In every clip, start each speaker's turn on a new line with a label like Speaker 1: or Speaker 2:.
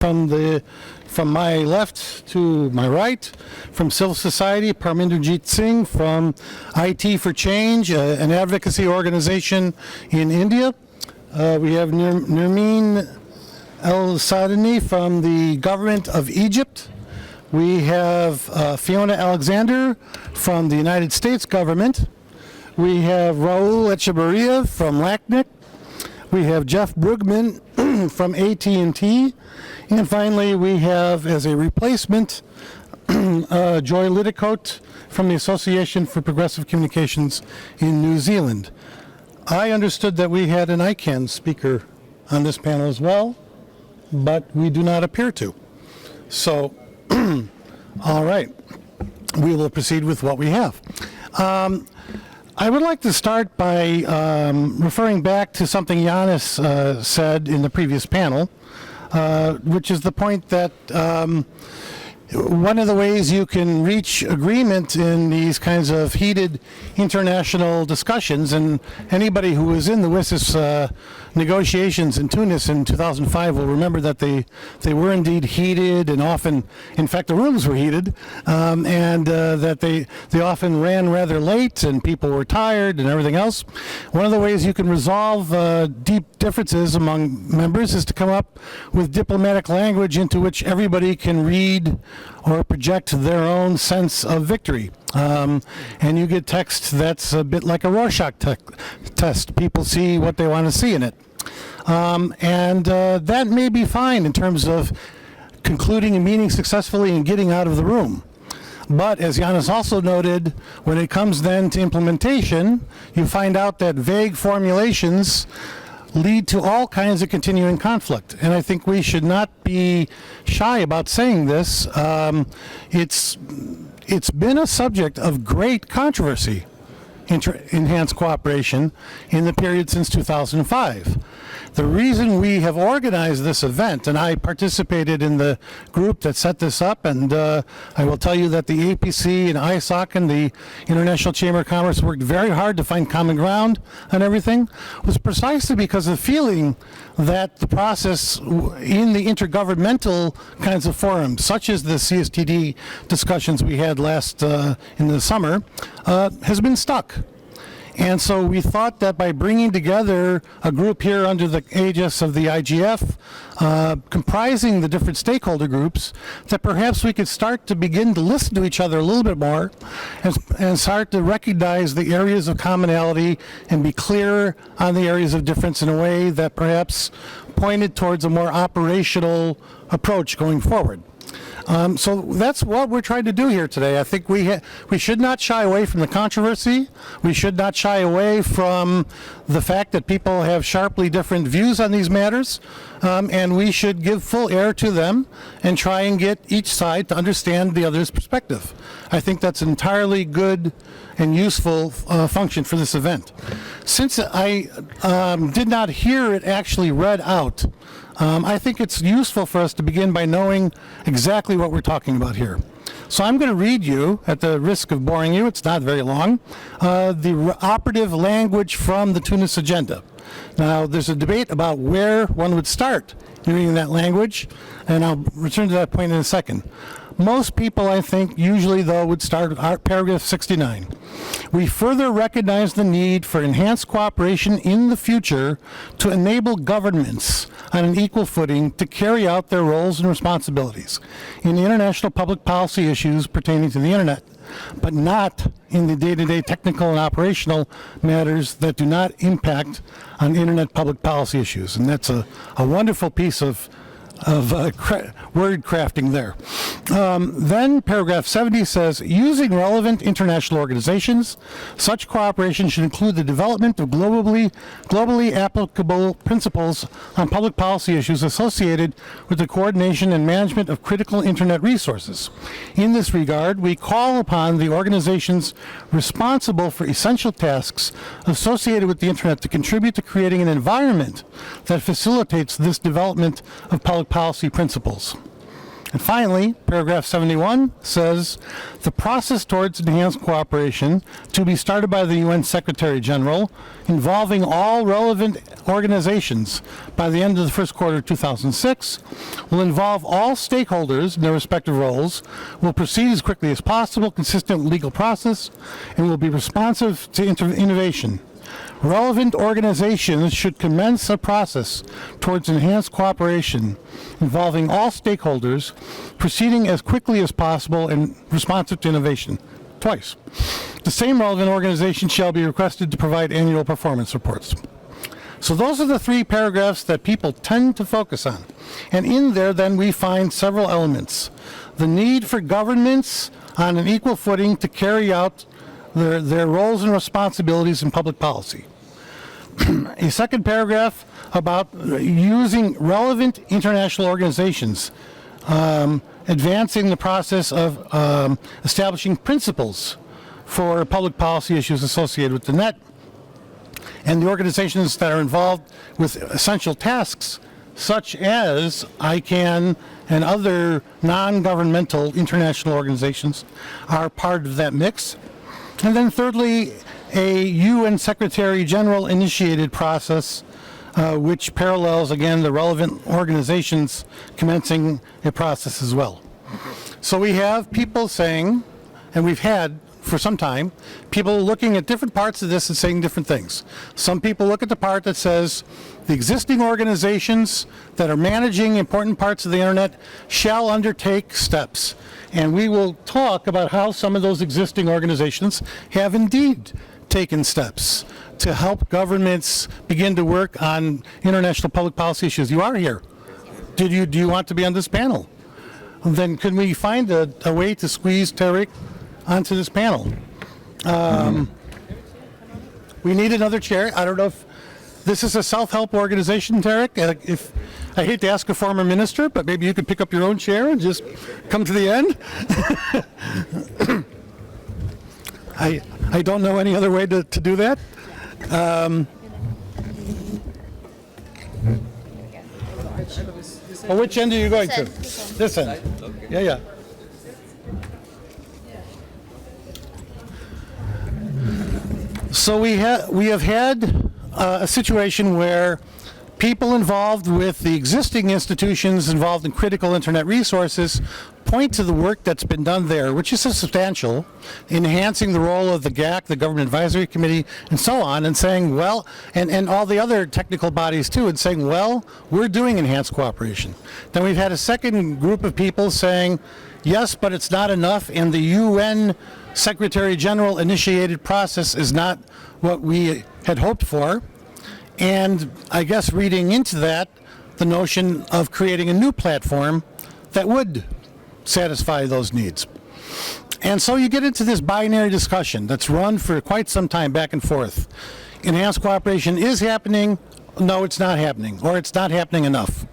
Speaker 1: From my left to my right, from civil society, Parminderjeet Singh from IT for Change, an advocacy organization in India. We have Nermeen El Sadani from the government of Egypt. We have Fiona Alexander from the United States government. We have Raul Echevarria from LACNIC. We have Jeff Brugman from AT&T. And finally, we have, as a replacement, Joy Liddicoat from the Association for Progressive Communications in New Zealand. I understood that we had an ICANN speaker on this panel as well, but we do not appear to. So, all right, we will proceed with what we have. I would like to start by referring back to something Giannis said in the previous panel, which is the point that one of the ways you can reach agreement in these kinds of heated international discussions, and anybody who was in the WSIS negotiations in Tunis in 2005 will remember that they were indeed heated, and often, in fact, the rooms were heated, and that they often ran rather late and people were tired and everything else. One of the ways you can resolve deep differences among members is to come up with diplomatic language into which everybody can read or project their own sense of victory. And you get text that's a bit like a Rorschach test. People see what they want to see in it. And that may be fine in terms of concluding a meeting successfully and getting out of the room. But as Giannis also noted, when it comes then to implementation, you find out that vague formulations lead to all kinds of continuing conflict. And I think we should not be shy about saying this. It's been a subject of great controversy, enhanced cooperation, in the period since 2005. The reason we have organized this event, and I participated in the group that set this up, and I will tell you that the APC and ISOC and the International Chamber of Commerce worked very hard to find common ground on everything, was precisely because of the feeling that the process in the intergovernmental kinds of forums, such as the CSTD discussions we had last in the summer, has been stuck. And so we thought that by bringing together a group here under the aegis of the IGF, comprising the different stakeholder groups, that perhaps we could start to begin to listen to each other a little bit more and start to recognize the areas of commonality and be clear on the areas of difference in a way that perhaps pointed towards a more operational approach going forward. So that's what we're trying to do here today. I think we should not shy away from the controversy. We should not shy away from the fact that people have sharply different views on these matters, and we should give full air to them and try and get each side to understand the other's perspective. I think that's an entirely good and useful function for this event. Since I did not hear it actually read out, I think it's useful for us to begin by knowing exactly what we're talking about here. So I'm going to read you, at the risk of boring you, it's not very long, the operative language from the Tunis agenda. Now, there's a debate about where one would start in reading that language, and I'll return to that point in a second. Most people, I think, usually, though, would start at paragraph 69. We further recognize the need for enhanced cooperation in the future to enable governments on an equal footing to carry out their roles and responsibilities in international public policy issues pertaining to the Internet, but not in the day-to-day technical and operational matters that do not impact on Internet public policy issues. And that's a wonderful piece of word crafting there. Then paragraph 70 says, using relevant international organizations, such cooperation should include the development of globally applicable principles on public policy issues associated with the coordination and management of critical Internet resources. In this regard, we call upon the organizations responsible for essential tasks associated with the Internet to contribute to creating an environment that facilitates this development of public policy principles. And finally, paragraph 71 says, the process towards enhanced cooperation to be started by the UN Secretary General involving all relevant organizations by the end of the first quarter of 2006 will involve all stakeholders in their respective roles, will proceed as quickly as possible, consistent with legal process, and will be responsive to innovation. Relevant organizations should commence a process towards enhanced cooperation involving all stakeholders, proceeding as quickly as possible and responsive to innovation. Twice. The same relevant organization shall be requested to provide annual performance reports. So those are the three paragraphs that people tend to focus on. And in there, then, we find several elements. The need for governments on an equal footing to carry out their roles and responsibilities in public policy. A second paragraph about using relevant international organizations, advancing the process of establishing principles for public policy issues associated with the net, and the organizations that are involved with essential tasks such as ICANN and other non-governmental international organizations are part of that mix. And then thirdly, a UN Secretary General initiated process which parallels, again, the relevant organizations commencing a process as well. So we have people saying, and we've had for some time, people looking at different parts of this and saying different things. Some people look at the part that says the existing organizations that are managing important parts of the internet shall undertake steps. And we will talk about how some of those existing organizations have indeed taken steps to help governments begin to work on international public policy issues. You are here. Do you want to be on this panel? Then can we find a way to squeeze Tarek onto this panel? We need another chair. I don't know if this is a self-help organization, Tarek. If I hate to ask a former minister, but maybe you could pick up your own chair and just come to the end. I don't know any other way to do that. Well, which end are you going to? This end. Yeah. So we have had a situation where people involved with the existing institutions involved in critical internet resources point to the work that's been done there, which is substantial, enhancing the role of the GAC, the Government Advisory Committee, and so on, and saying, well, and all the other technical bodies too, and saying, well, we're doing enhanced cooperation. Then we've had a second group of people saying, yes, but it's not enough, and the UN Secretary General initiated process is not what we had hoped for. And I guess reading into that, the notion of creating a new platform that would satisfy those needs. And so you get into this binary discussion that's run for quite some time back and forth. Enhanced cooperation is happening, no, it's not happening, or it's not happening enough.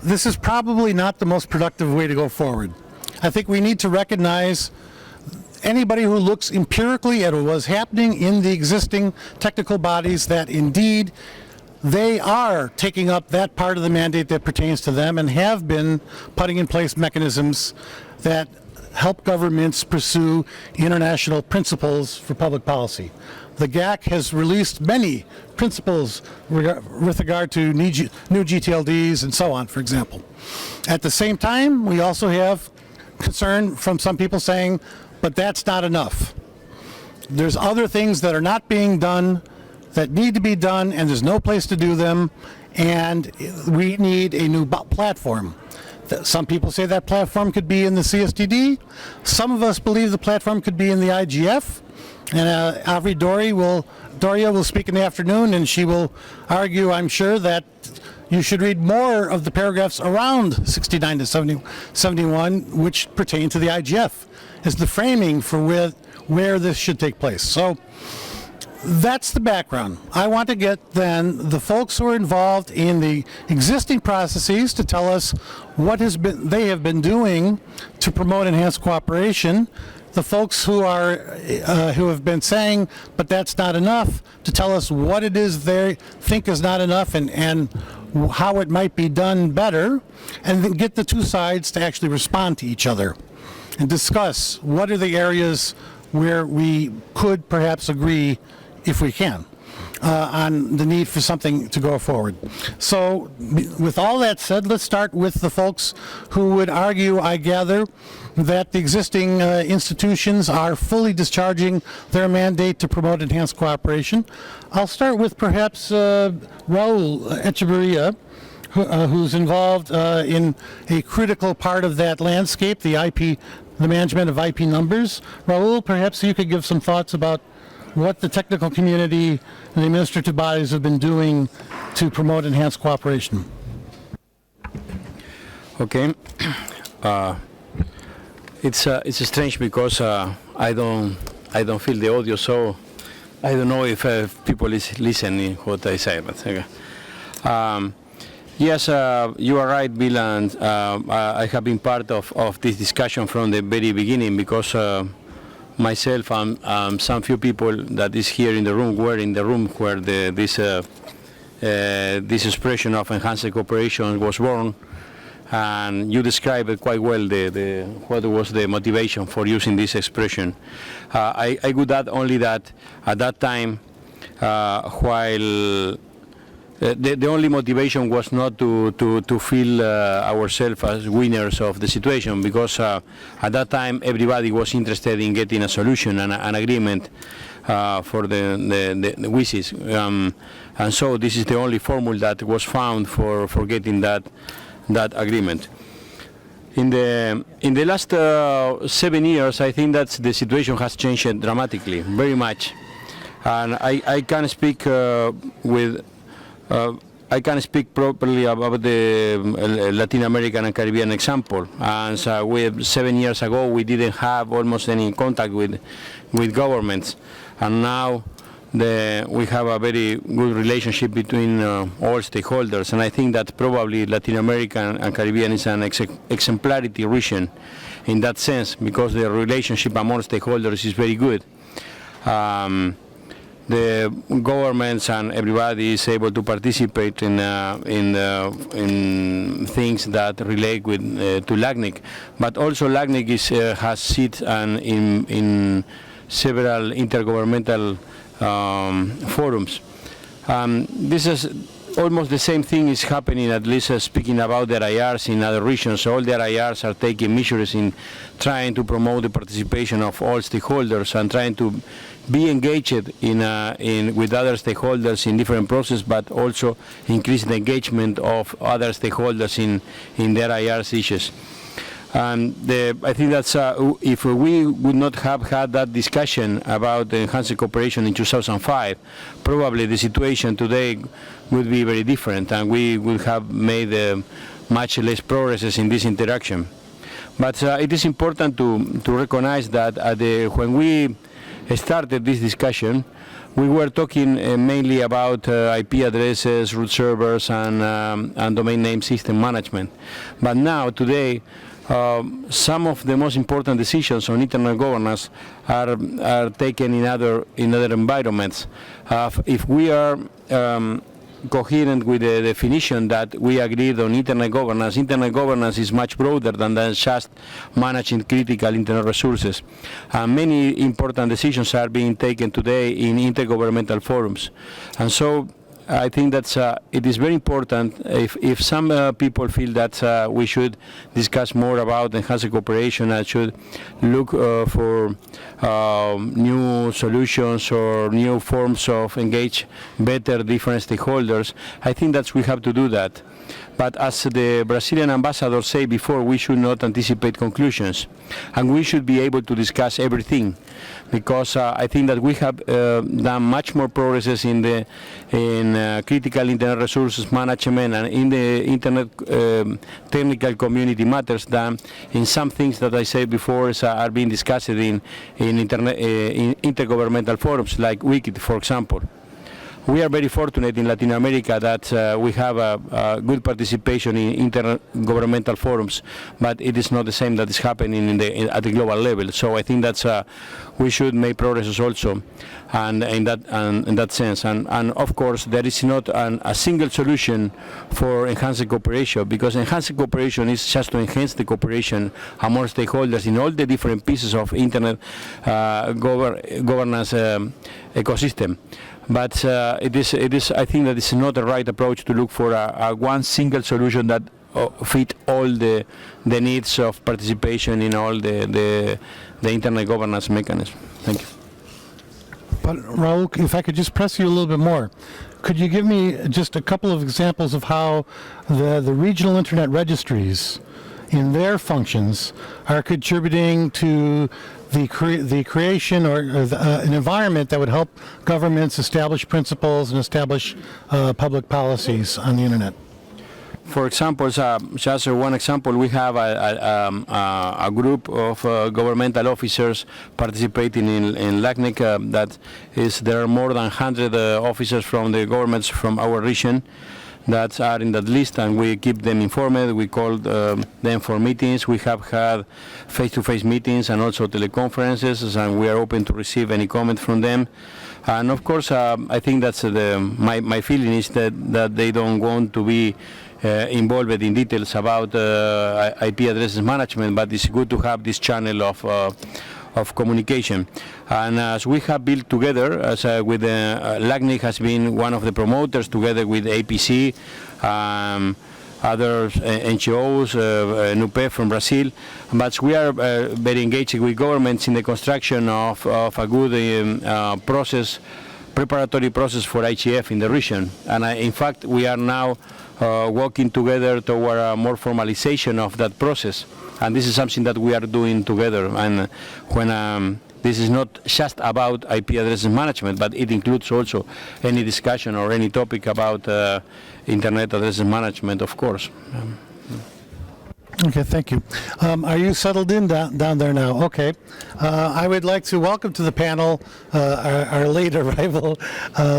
Speaker 1: This is probably not the most productive way to go forward. I think we need to recognize anybody who looks empirically at what was happening in the existing technical bodies, that indeed they are taking up that part of the mandate that pertains to them and have been putting in place mechanisms that help governments pursue international principles for public policy. The GAC has released many principles with regard to new GTLDs and so on, for example. At the same time, we also have concern from some people saying, but that's not enough. There's other things that are not being done that need to be done, and there's no place to do them, and we need a new platform. Some people say that platform could be in the CSTD. Some of us believe the platform could be in the IGF. And Avri Doria will speak in the afternoon, and she will argue, I'm sure, that you should read more of the paragraphs around 69 to 71, which pertain to the IGF, as the framing for where this should take place. So that's the background. I want to get then the folks who are involved in the existing processes to tell us what they have been doing to promote enhanced cooperation. The folks who have been saying, but that's not enough, to tell us what it is they think is not enough, and how it might be done better, and then get the two sides to actually respond to each other and discuss what are the areas where we could perhaps agree, if we can, on the need for something to go forward. So with all that said, let's start with the folks who would argue, I gather, that the existing institutions are fully discharging their mandate to promote enhanced cooperation. I'll start with perhaps Raul Echeverria, who's involved in a critical part of that landscape, the management of IP numbers. Raul, perhaps you could give some thoughts about what the technical community and the administrative bodies have been doing to promote enhanced cooperation.
Speaker 2: Okay. It's strange because I don't feel the audio, so I don't know if people is listening what I say. But okay. Yes, you are right, Bill, and I have been part of this discussion from the very beginning because myself and some few people that is here in the room were in the room where this expression of enhanced cooperation was born. And you described it quite well, what was the motivation for using this expression. I would add only that at that time, while the only motivation was not to feel ourselves as winners of the situation, because at that time everybody was interested in getting a solution and an agreement for the wishes. And so this is the only formula that was found for getting that agreement. In the last 7 years, I think that the situation has changed dramatically, very much, and I can speak I can speak properly about the Latin American and Caribbean example. And so 7 years ago, we didn't have almost any contact with governments, and now we have a very good relationship between all stakeholders, and I think that probably Latin America and Caribbean is an exemplarity region in that sense, because the relationship among stakeholders is very good. The governments and everybody is able to participate in things that relate with to LACNIC, but also LACNIC has seats in several intergovernmental forums. This is almost the same thing is happening, at least speaking about the RIRs in other regions. All the RIRs are taking measures in trying to promote the participation of all stakeholders and trying to be engaged with other stakeholders in different processes, but also increase the engagement of other stakeholders in the RIRs issues. I think that's if we would not have had that discussion about enhanced cooperation in 2005, probably the situation today would be very different, and we would have made much less progresses in this interaction. But it is important to recognize that when we started this discussion, we were talking mainly about IP addresses, root servers, and domain name system management. But now, today, some of the most important decisions on internet governance are taken in other environments. If we are coherent with the definition that we agreed on internet governance is much broader than just managing critical internet resources. Many important decisions are being taken today in intergovernmental forums, and so I think that it is very important if some people feel that we should discuss more about enhanced cooperation and should look for new solutions or new forms of engage better different stakeholders. I think that we have to do that. But as the Brazilian ambassador said before, we should not anticipate conclusions, and we should be able to discuss everything, because I think that we have done much more progresses in critical internet resources management and in the internet technical community matters than in some things that I said before are being discussed in intergovernmental forums like Wikid, for example. we are very fortunate in Latin America that we have a good participation in intergovernmental forums, but it is not the same that is happening at the global level. So I think that's we should make progress also, and in that sense. And of course, there is not a single solution for enhanced cooperation, because enhanced cooperation is just to enhance the cooperation among stakeholders in all the different pieces of internet governance ecosystem. But it is. I think that it's not the right approach to look for a one single solution that fit all the needs of participation in all the internet governance mechanism. Thank you.
Speaker 1: But Raul, if I could just press you a little bit more, could you give me just a couple of examples of how the regional internet registries in their functions are contributing to the creation or an environment that would help governments establish principles and establish public policies on the internet?
Speaker 2: For example, just one example, we have a group of governmental officers participating in LACNIC. There are more than 100 officers from the governments from our region that are in that list, and we keep them informed. We call them for meetings. We have had face-to-face meetings and also teleconferences, and we are open to receive any comment from them. And of course, I think that's my feeling is that they don't want to be involved in details about IP addresses management, but it's good to have this channel of communication. And as we have built together, as with LACNIC has been one of the promoters together with APC, other NGOs, NUPE from Brazil, but we are very engaged with governments in the construction of a good preparatory process for IGF in the region. And in fact, we are now working together toward more formalization of that process. And this is something that we are doing together. And when this is not just about IP addresses management, but it includes also any discussion or any topic about internet addresses management, of course.
Speaker 1: Okay, thank you. Are you settled in down there now? Okay. I would like to welcome to the panel our late arrival,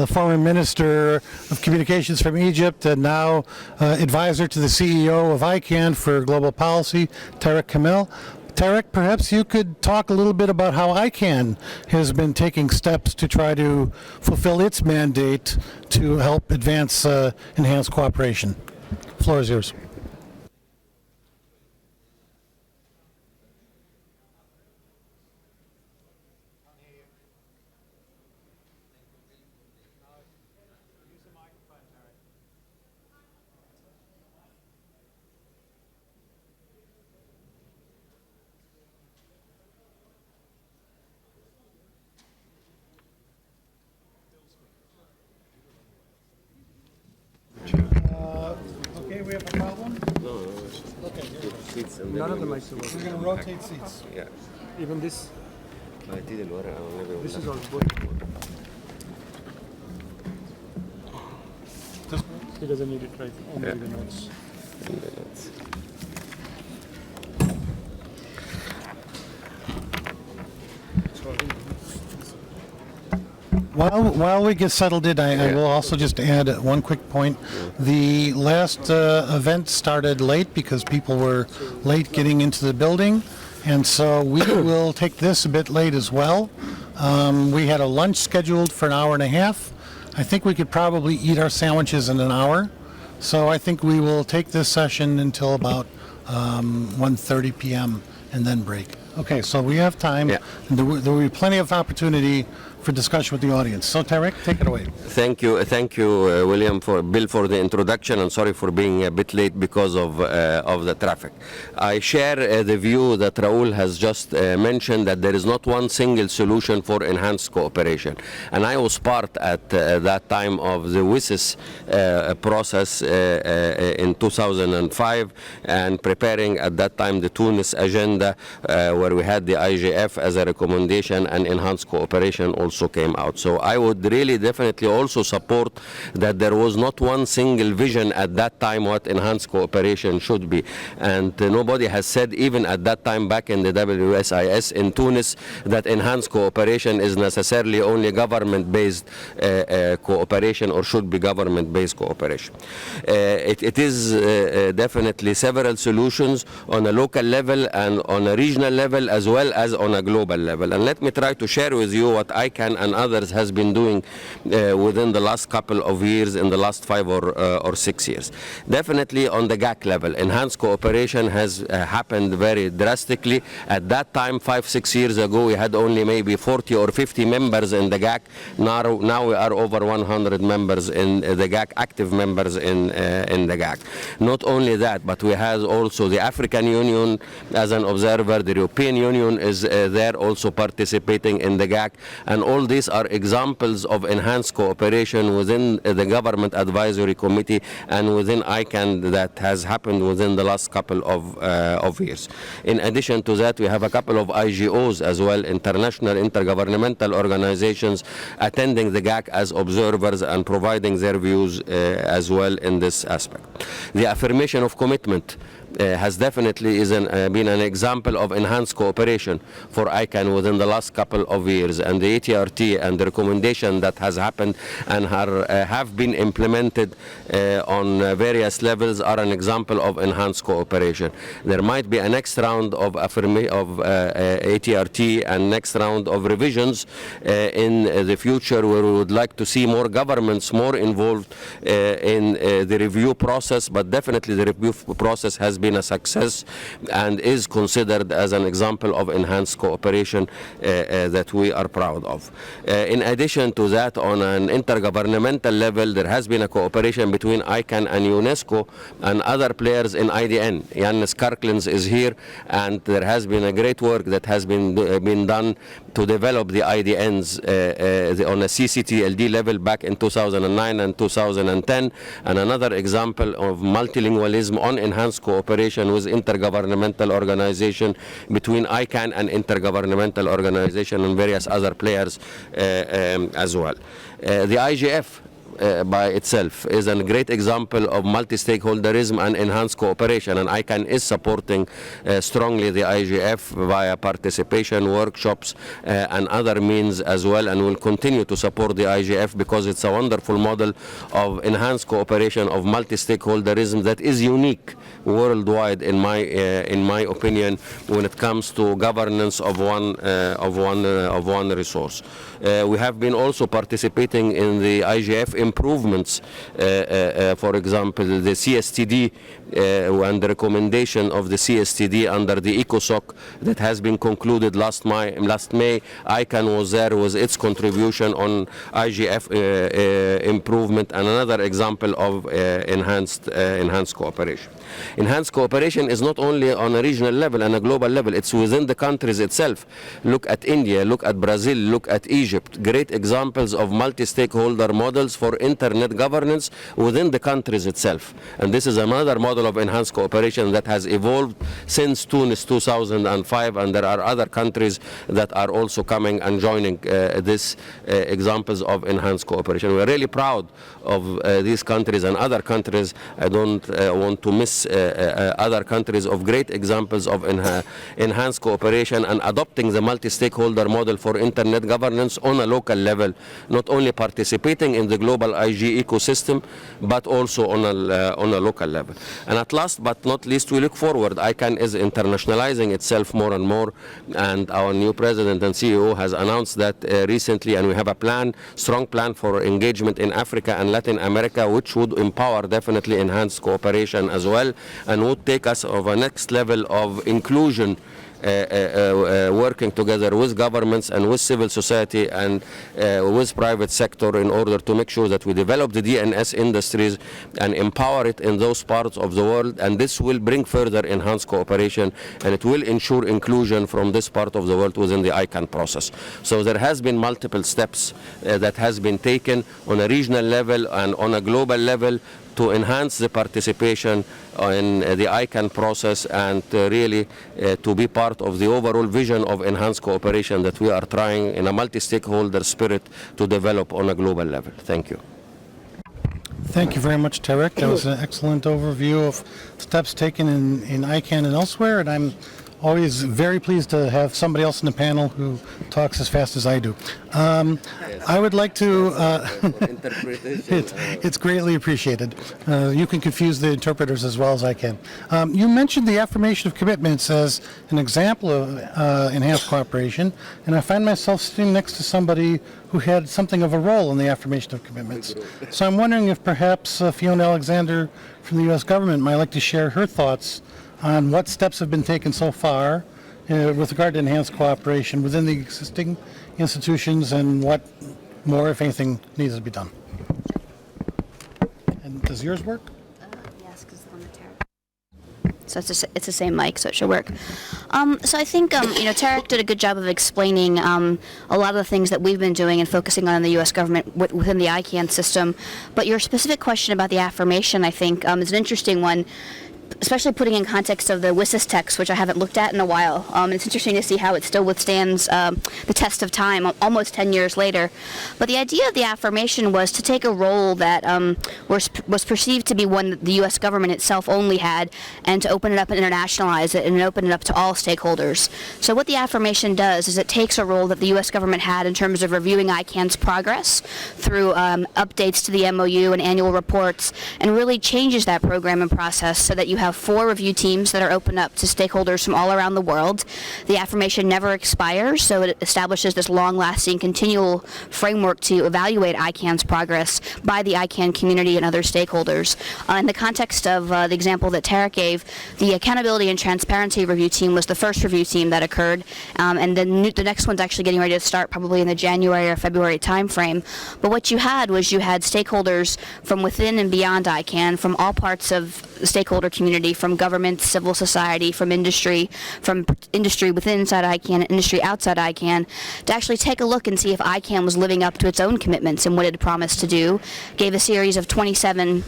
Speaker 1: former Minister of Communications from Egypt and now advisor to the CEO of ICANN for Global Policy, Tarek Kamel. Tarek, perhaps you could talk a little bit about how ICANN has been taking steps to try to fulfill its mandate to help advance enhanced cooperation. The floor is yours. Okay, we have a problem?
Speaker 3: No,
Speaker 1: Okay.
Speaker 3: seats and
Speaker 4: None of them are still
Speaker 1: We're going to rotate seats.
Speaker 3: Yeah.
Speaker 4: Even this,
Speaker 3: هاتي الورقة maybe
Speaker 4: this is all good. He doesn't need it right. Only the notes.
Speaker 1: While we get settled in, I will also just add one quick point. The last event started late because people were late getting into the building, and so we will take this a bit late as well. We had a lunch scheduled for an hour and a half. I think we could probably eat our sandwiches in an hour, so I think we will take this session until about 1:30 p.m. and then break. Okay, so we have time.
Speaker 3: Yeah.
Speaker 1: And there will be plenty of opportunity for discussion with the audience. So Tarek, take it away.
Speaker 3: Thank you, William, Bill, for the introduction, and sorry for being a bit late because of the traffic. I share the view that Raul has just mentioned, that there is not one single solution for enhanced cooperation. And I was part at that time of the WISIS process in 2005, and preparing at that time the Tunis agenda where we had the IGF as a recommendation, and enhanced cooperation also came out. So I would really definitely also support that there was not one single vision at that time what enhanced cooperation should be. And nobody has said, even at that time back in the WSIS in Tunis, that enhanced cooperation is necessarily only government-based cooperation or should be government-based cooperation. It is definitely several solutions on a local level and on a regional level as well as on a global level. And let me try to share with you what ICANN and others has been doing within the last couple of years, in the last 5 or 6 years. Definitely on the GAC level, enhanced cooperation has happened very drastically. At that time, 5-6 years ago, we had only maybe 40 or 50 members in the GAC. Now we are over 100 members in the GAC, active members in the GAC. Not only that, but we have also the African Union as an observer. The European Union is there also participating in the GAC. And all these are examples of enhanced cooperation within the Government Advisory Committee and within ICANN that has happened within the last couple of years. In addition to that, we have a couple of IGOs as well, international intergovernmental organizations, attending the GAC as observers and providing their views as well in this aspect. The affirmation of commitment has definitely been an example of enhanced cooperation for ICANN within the last couple of years, and the ATRT and the recommendation that has happened and have been implemented on various levels are an example of enhanced cooperation. There might be a next round of ATRT and next round of revisions in the future, where we would like to see more governments more involved in the review process, but definitely the review process has been a success and is considered as an example of enhanced cooperation that we are proud of. In addition to that, on an intergovernmental level, there has been a cooperation between ICANN and UNESCO and other players in IDN. Yannis Karklins is here, and there has been a great work that has been done to develop the IDNs on a CCTLD level back in 2009 and 2010, and another example of multilingualism on enhanced cooperation with intergovernmental organization between ICANN and intergovernmental organization and various other players as well. The IGF by itself is a great example of multi-stakeholderism and enhanced cooperation, and ICANN is supporting strongly the IGF via participation, workshops, and other means as well, and will continue to support the IGF because it's a wonderful model of enhanced cooperation, of multi-stakeholderism that is unique worldwide, in my opinion, when it comes to governance of one resource. We have been also participating in the IGF improvements, for example, the CSTD and the recommendation of the CSTD under the ISOC that has been concluded last May. ICANN was there with its contribution on IGF improvement, and another example of enhanced cooperation. Enhanced cooperation is not only on a regional level and a global level, it's within the countries itself. Look at India, look at Brazil, look at Egypt. Great examples of multi-stakeholder models for internet governance within the countries itself. And this is another model of enhanced cooperation that has evolved since Tunis 2005, and there are other countries that are also coming and joining these examples of enhanced cooperation. We're really proud of these countries and other countries. I don't want to miss other countries of great examples of enhanced cooperation and adopting the multi-stakeholder model for internet governance on a local level, not only participating in the global IG ecosystem, but also on a local level. And at last but not least, we look forward. ICANN is internationalizing itself more and more, and our new president and CEO has announced that recently, and we have a strong plan for engagement in Africa and Latin America, which would empower definitely enhanced cooperation as well, and would take us of a next level of inclusion, working together with governments and with civil society and with private sector in order to make sure that we develop the DNS industries and empower it in those parts of the world. And this will bring further enhanced cooperation, and it will ensure inclusion from this part of the world within the ICANN process. So there has been multiple steps that has been taken on a regional level and on a global level to enhance the participation in the ICANN process and really to be part of the overall vision of enhanced cooperation that we are trying in a multi-stakeholder spirit to develop on a global level. Thank you.
Speaker 1: Thank you very much, Tarek. That was an excellent overview of steps taken in ICANN and elsewhere, and I'm always very pleased to have somebody else in the panel who talks as fast as I do. I would like to... it's greatly appreciated. You can confuse the interpreters as well as I can. You mentioned the affirmation of commitments as an example of enhanced cooperation, and I find myself sitting next to somebody who had something of a role in the affirmation of commitments. So I'm wondering if perhaps Fiona Alexander from the U.S. government might like to share her thoughts on what steps have been taken so far with regard to enhanced cooperation within the existing institutions and what more, if anything, needs to be done. And does yours work?
Speaker 5: Yes, because the one that Tarek. So it's the same mic, so it should work. So I think Tarek did a good job of explaining a lot of the things that we've been doing and focusing on in the U.S. government within the ICANN system. But your specific question about the affirmation, I think, is an interesting one, especially putting in context of the WSIS text, which I haven't looked at in a while. It's interesting to see how it still withstands the test of time almost 10 years later. But the idea of the affirmation was to take a role that was perceived to be one that the U.S. government itself only had, and to open it up and internationalize it and open it up to all stakeholders. So what the affirmation does is it takes a role that the U.S. government had in terms of reviewing ICANN's progress through updates to the MOU and annual reports, and really changes that program and process so that you have 4 review teams that are open up to stakeholders from all around the world. The affirmation never expires, so it establishes this long-lasting, continual framework to evaluate ICANN's progress by the ICANN community and other stakeholders. In the context of the example that Tarek gave, the Accountability and Transparency Review Team was the first review team that occurred, and then the next one's actually getting ready to start probably in the January or February timeframe. But what you had stakeholders from within and beyond ICANN, from all parts of the stakeholder community, from government, civil society, from industry within inside ICANN, industry outside ICANN, to actually take a look and see if ICANN was living up to its own commitments and what it had promised to do. Gave a series of 27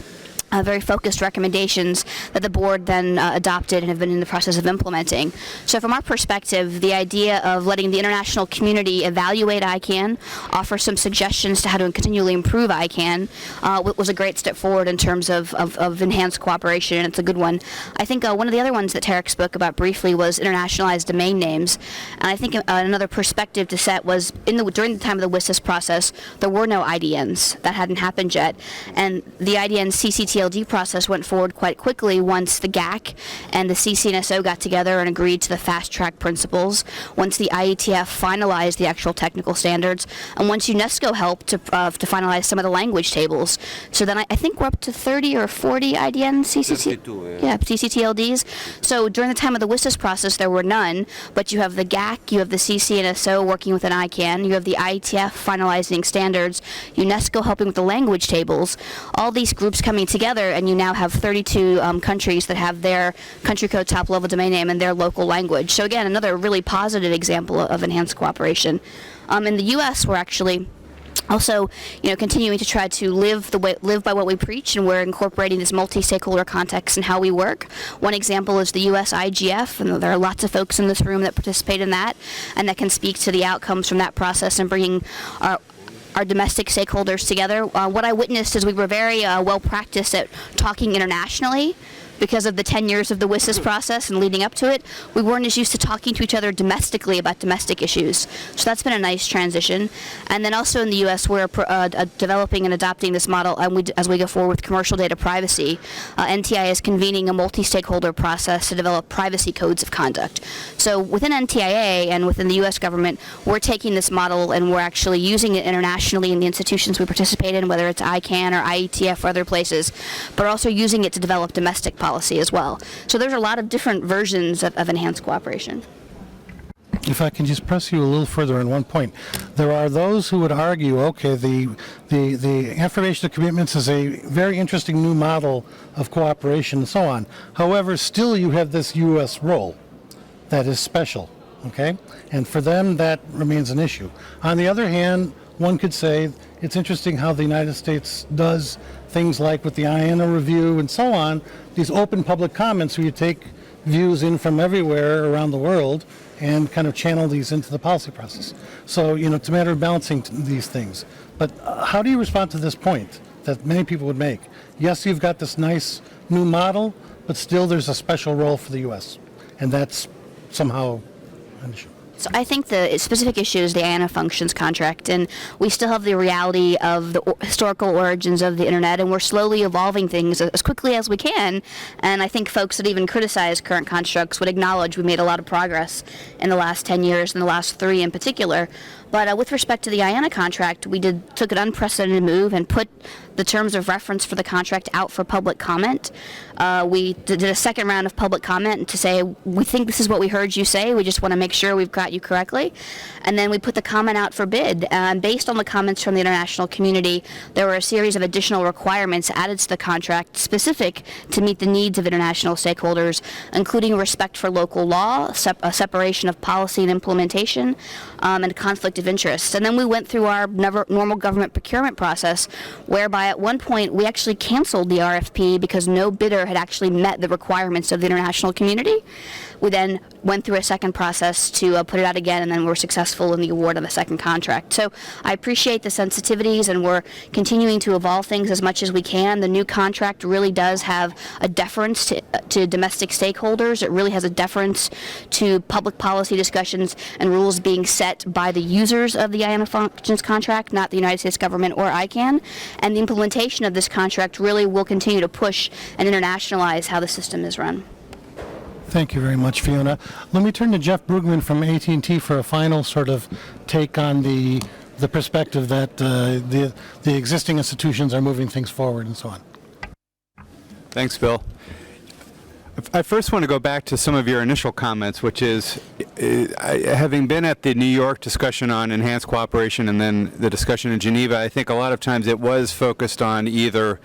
Speaker 5: very focused recommendations that the board then adopted and have been in the process of implementing. So from our perspective, the idea of letting the international community evaluate ICANN, offer some suggestions to how to continually improve ICANN, was a great step forward in terms of enhanced cooperation, and it's a good one. I think one of the other ones that Tarek spoke about briefly was internationalized domain names, and I think another perspective to set was during the time of the WSIS process, there were no IDNs. That hadn't happened yet, and the IDN CCTLD process went forward quite quickly once the GAC and the CCNSO got together and agreed to the fast-track principles, once the IETF finalized the actual technical standards, and once UNESCO helped to finalize some of the language tables. So then I think we're up to 30 or 40 IDN CCTLDs. So during the time of the WSIS process, there were none, but you have the GAC, you have the CCNSO working with an ICANN, you have the IETF finalizing standards, UNESCO helping with the language tables, all these groups coming together, and you now have 32 countries that have their country code top-level domain name and their local language. So again, another really positive example of enhanced cooperation. In the U.S., we're actually also, continuing to try to live by what we preach, and we're incorporating this multi-stakeholder context in how we work. One example is the U.S. IGF, and there are lots of folks in this room that participate in that, and that can speak to the outcomes from that process and bringing our domestic stakeholders together. What I witnessed is we were very well practiced at talking internationally. Because of the 10 years of the WSIS process and leading up to it, we weren't as used to talking to each other domestically about domestic issues. So that's been a nice transition. And then also in the U.S., we're developing and adopting this model as we go forward with commercial data privacy. NTIA is convening a multi-stakeholder process to develop privacy codes of conduct. So within NTIA and within the U.S. government, we're taking this model and we're actually using it internationally in the institutions we participate in, whether it's ICANN or IETF or other places, but also using it to develop domestic policy as well. So there's a lot of different versions of enhanced cooperation.
Speaker 1: If I can just press you a little further on one point. There are those who would argue, okay, the affirmation of commitments is a very interesting new model of cooperation and so on. However, still you have this U.S. role that is special, okay? And for them, that remains an issue. On the other hand, one could say it's interesting how the United States does things like with the IANA review and so on, these open public comments where you take views in from everywhere around the world and kind of channel these into the policy process. So, it's a matter of balancing these things. But how do you respond to this point that many people would make? Yes, you've got this nice new model, but still there's a special role for the U.S. And that's somehow an issue.
Speaker 5: So I think the specific issue is the IANA functions contract, and we still have the reality of the historical origins of the internet, and we're slowly evolving things as quickly as we can. And I think folks that even criticize current constructs would acknowledge we made a lot of progress in the last 10 years, and the last 3 in particular. But with respect to the IANA contract, we took an unprecedented move and put the terms of reference for the contract out for public comment. We did a second round of public comment to say, we think this is what we heard you say, we just want to make sure we've got you correctly. And then we put the comment out for bid. Based on the comments from the international community, there were a series of additional requirements added to the contract specific to meet the needs of international stakeholders, including respect for local law, a separation of policy and implementation, and conflict of interest. And then we went through our normal government procurement process, whereby at one point we actually canceled the RFP because no bidder had actually met the requirements of the international community. We then went through a second process to put it out again, and then we're successful in the award of the second contract. So I appreciate the sensitivities, and we're continuing to evolve things as much as we can. The new contract really does have a deference to domestic stakeholders. It really has a deference to public policy discussions and rules being set by the users of the IANA functions contract, not the United States government or ICANN. And the implementation of this contract really will continue to push and internationalize how the system is run.
Speaker 1: Thank you very much, Fiona. Let me turn to Jeff Brugman from AT&T for a final sort of take on the perspective that the existing institutions are moving things forward and so on.
Speaker 6: Thanks, Bill. I first want to go back to some of your initial comments, which is, having been at the New York discussion on enhanced cooperation and then the discussion in Geneva, I think a lot of times it was focused on either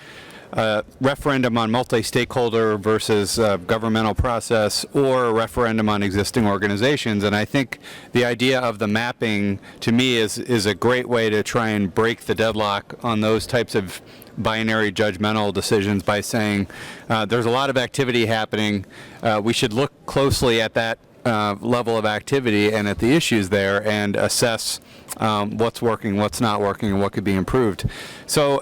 Speaker 6: referendum on multi-stakeholder versus governmental process, or a referendum on existing organizations. And I think the idea of the mapping, to me, is a great way to try and break the deadlock on those types of binary judgmental decisions by saying there's a lot of activity happening. We should look closely at that level of activity and at the issues there and assess what's working, what's not working, and what could be improved. So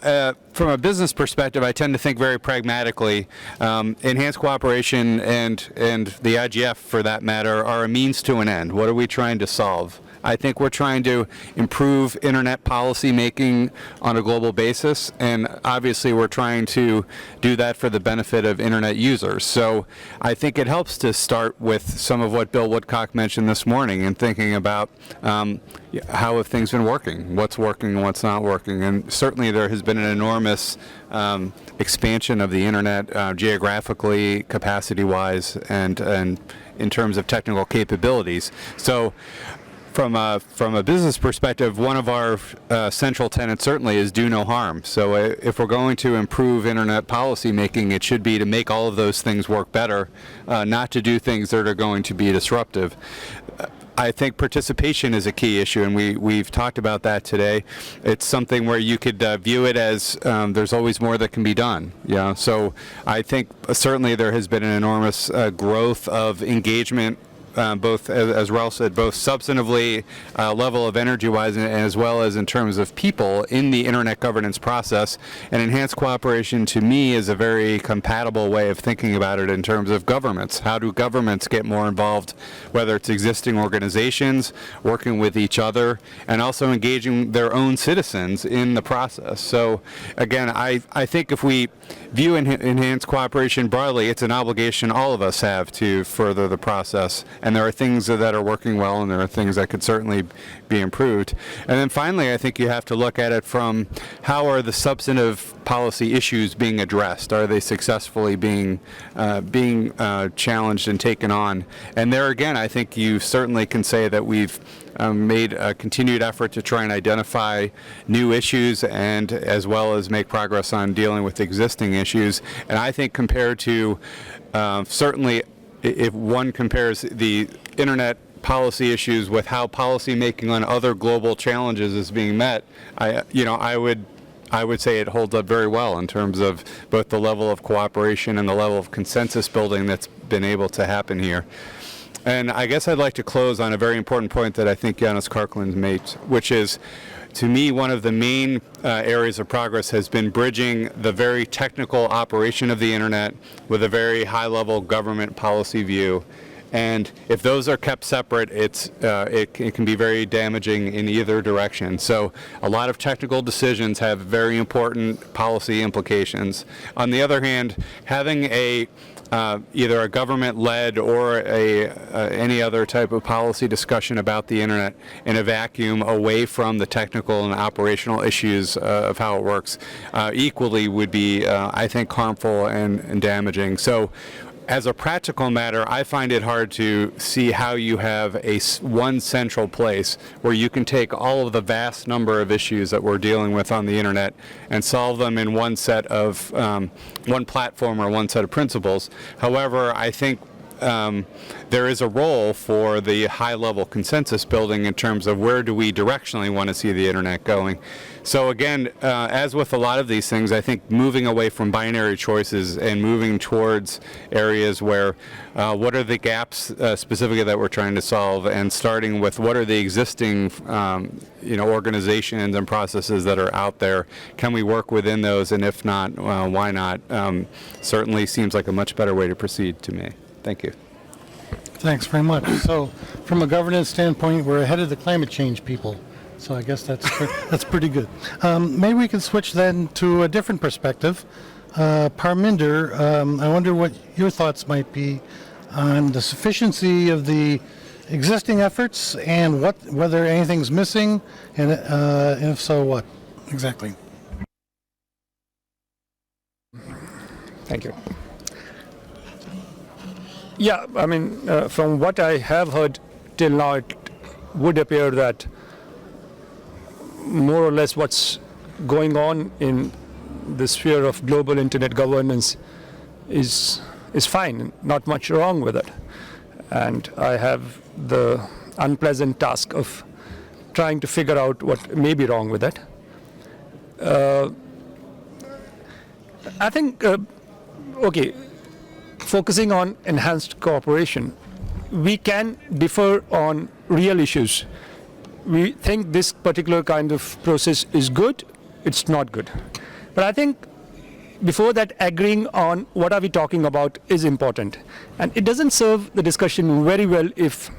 Speaker 6: from a business perspective, I tend to think very pragmatically. Enhanced cooperation and the IGF, for that matter, are a means to an end. What are we trying to solve? I think we're trying to improve internet policy making on a global basis, and obviously we're trying to do that for the benefit of internet users. So I think it helps to start with some of what Bill Woodcock mentioned this morning and thinking about how have things been working, what's working and what's not working. And certainly there has been an enormous expansion of the internet geographically, capacity-wise, and in terms of technical capabilities. So from a business perspective, one of our central tenets certainly is do no harm. So if we're going to improve internet policy making, it should be to make all of those things work better, not to do things that are going to be disruptive. I think participation is a key issue, and we've talked about that today. It's something where you could view it as there's always more that can be done. Yeah. So I think certainly there has been an enormous growth of engagement, both, as Ralph said, both substantively, level of energy-wise, as well as in terms of people in the internet governance process. And enhanced cooperation, to me, is a very compatible way of thinking about it in terms of governments. How do governments get more involved, whether it's existing organizations, working with each other, and also engaging their own citizens in the process? So, again, I think if we view enhanced cooperation broadly, it's an obligation all of us have to further the process. And there are things that are working well, and there are things that could certainly be improved. And then finally, I think you have to look at it from how are the substantive policy issues being addressed? Are they successfully being challenged and taken on? And there again, I think you certainly can say that we've made a continued effort to try and identify new issues, and as well as make progress on dealing with existing issues. And I think compared to certainly, if one compares the internet policy issues with how policy making on other global challenges is being met, I would I would say it holds up very well in terms of both the level of cooperation and the level of consensus building that's been able to happen here. And I guess I'd like to close on a very important point that I think Janis Karklund made, which is, to me, one of the main areas of progress has been bridging the very technical operation of the internet with a very high-level government policy view. And if those are kept separate, it can be very damaging in either direction. So a lot of technical decisions have very important policy implications. On the other hand, having either a government-led or any other type of policy discussion about the internet in a vacuum away from the technical and operational issues of how it works equally would be, I think, harmful and damaging. So as a practical matter, I find it hard to see how you have one central place where you can take all of the vast number of issues that we're dealing with on the internet and solve them in one set of, one platform or one set of principles. However, I think there is a role for the high-level consensus building in terms of where do we directionally want to see the internet going. So again, as with a lot of these things, I think moving away from binary choices and moving towards areas where what are the gaps specifically that we're trying to solve, and starting with what are the existing organizations and processes that are out there. Can we work within those, and if not, why not? Certainly seems like a much better way to proceed to me. Thank you.
Speaker 1: Thanks very much. So, from a governance standpoint, we're ahead of the climate change people. So I guess that's pretty good. Maybe we can switch then to a different perspective. Parminder, I wonder what your thoughts might be on the sufficiency of the existing efforts and whether anything's missing, and if so, what exactly?
Speaker 4: Thank you. Yeah, I mean, from what I have heard till now, it would appear that more or less what's going on in the sphere of global internet governance is fine, not much wrong with it. And I have the unpleasant task of trying to figure out what may be wrong with it. I think, focusing on enhanced cooperation, we can differ on real issues. We think this particular kind of process is good, it's not good. But I think before that, agreeing on what are we talking about is important. And it doesn't serve the discussion very well if,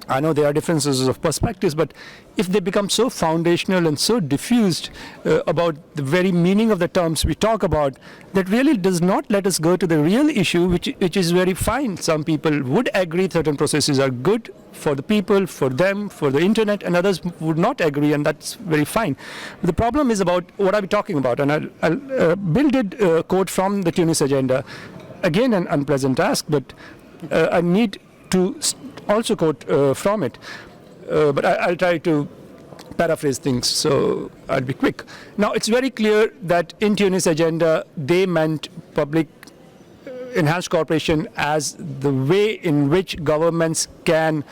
Speaker 4: I know there are differences of perspectives, but if they become so foundational and so diffused about the very meaning of the terms we talk about, that really does not let us go to the real issue, which is very fine. Some people would agree certain processes are good for the people, for them, for the internet, and others would not agree, and that's very fine. But the problem is about what are we talking about, and Bill did quote from the Tunis agenda. Again, an unpleasant task, but I need to also quote from it, but I'll try to paraphrase things, so I'll be quick. Now, it's very clear that in Tunis agenda, they meant public enhanced cooperation as the way in which governments can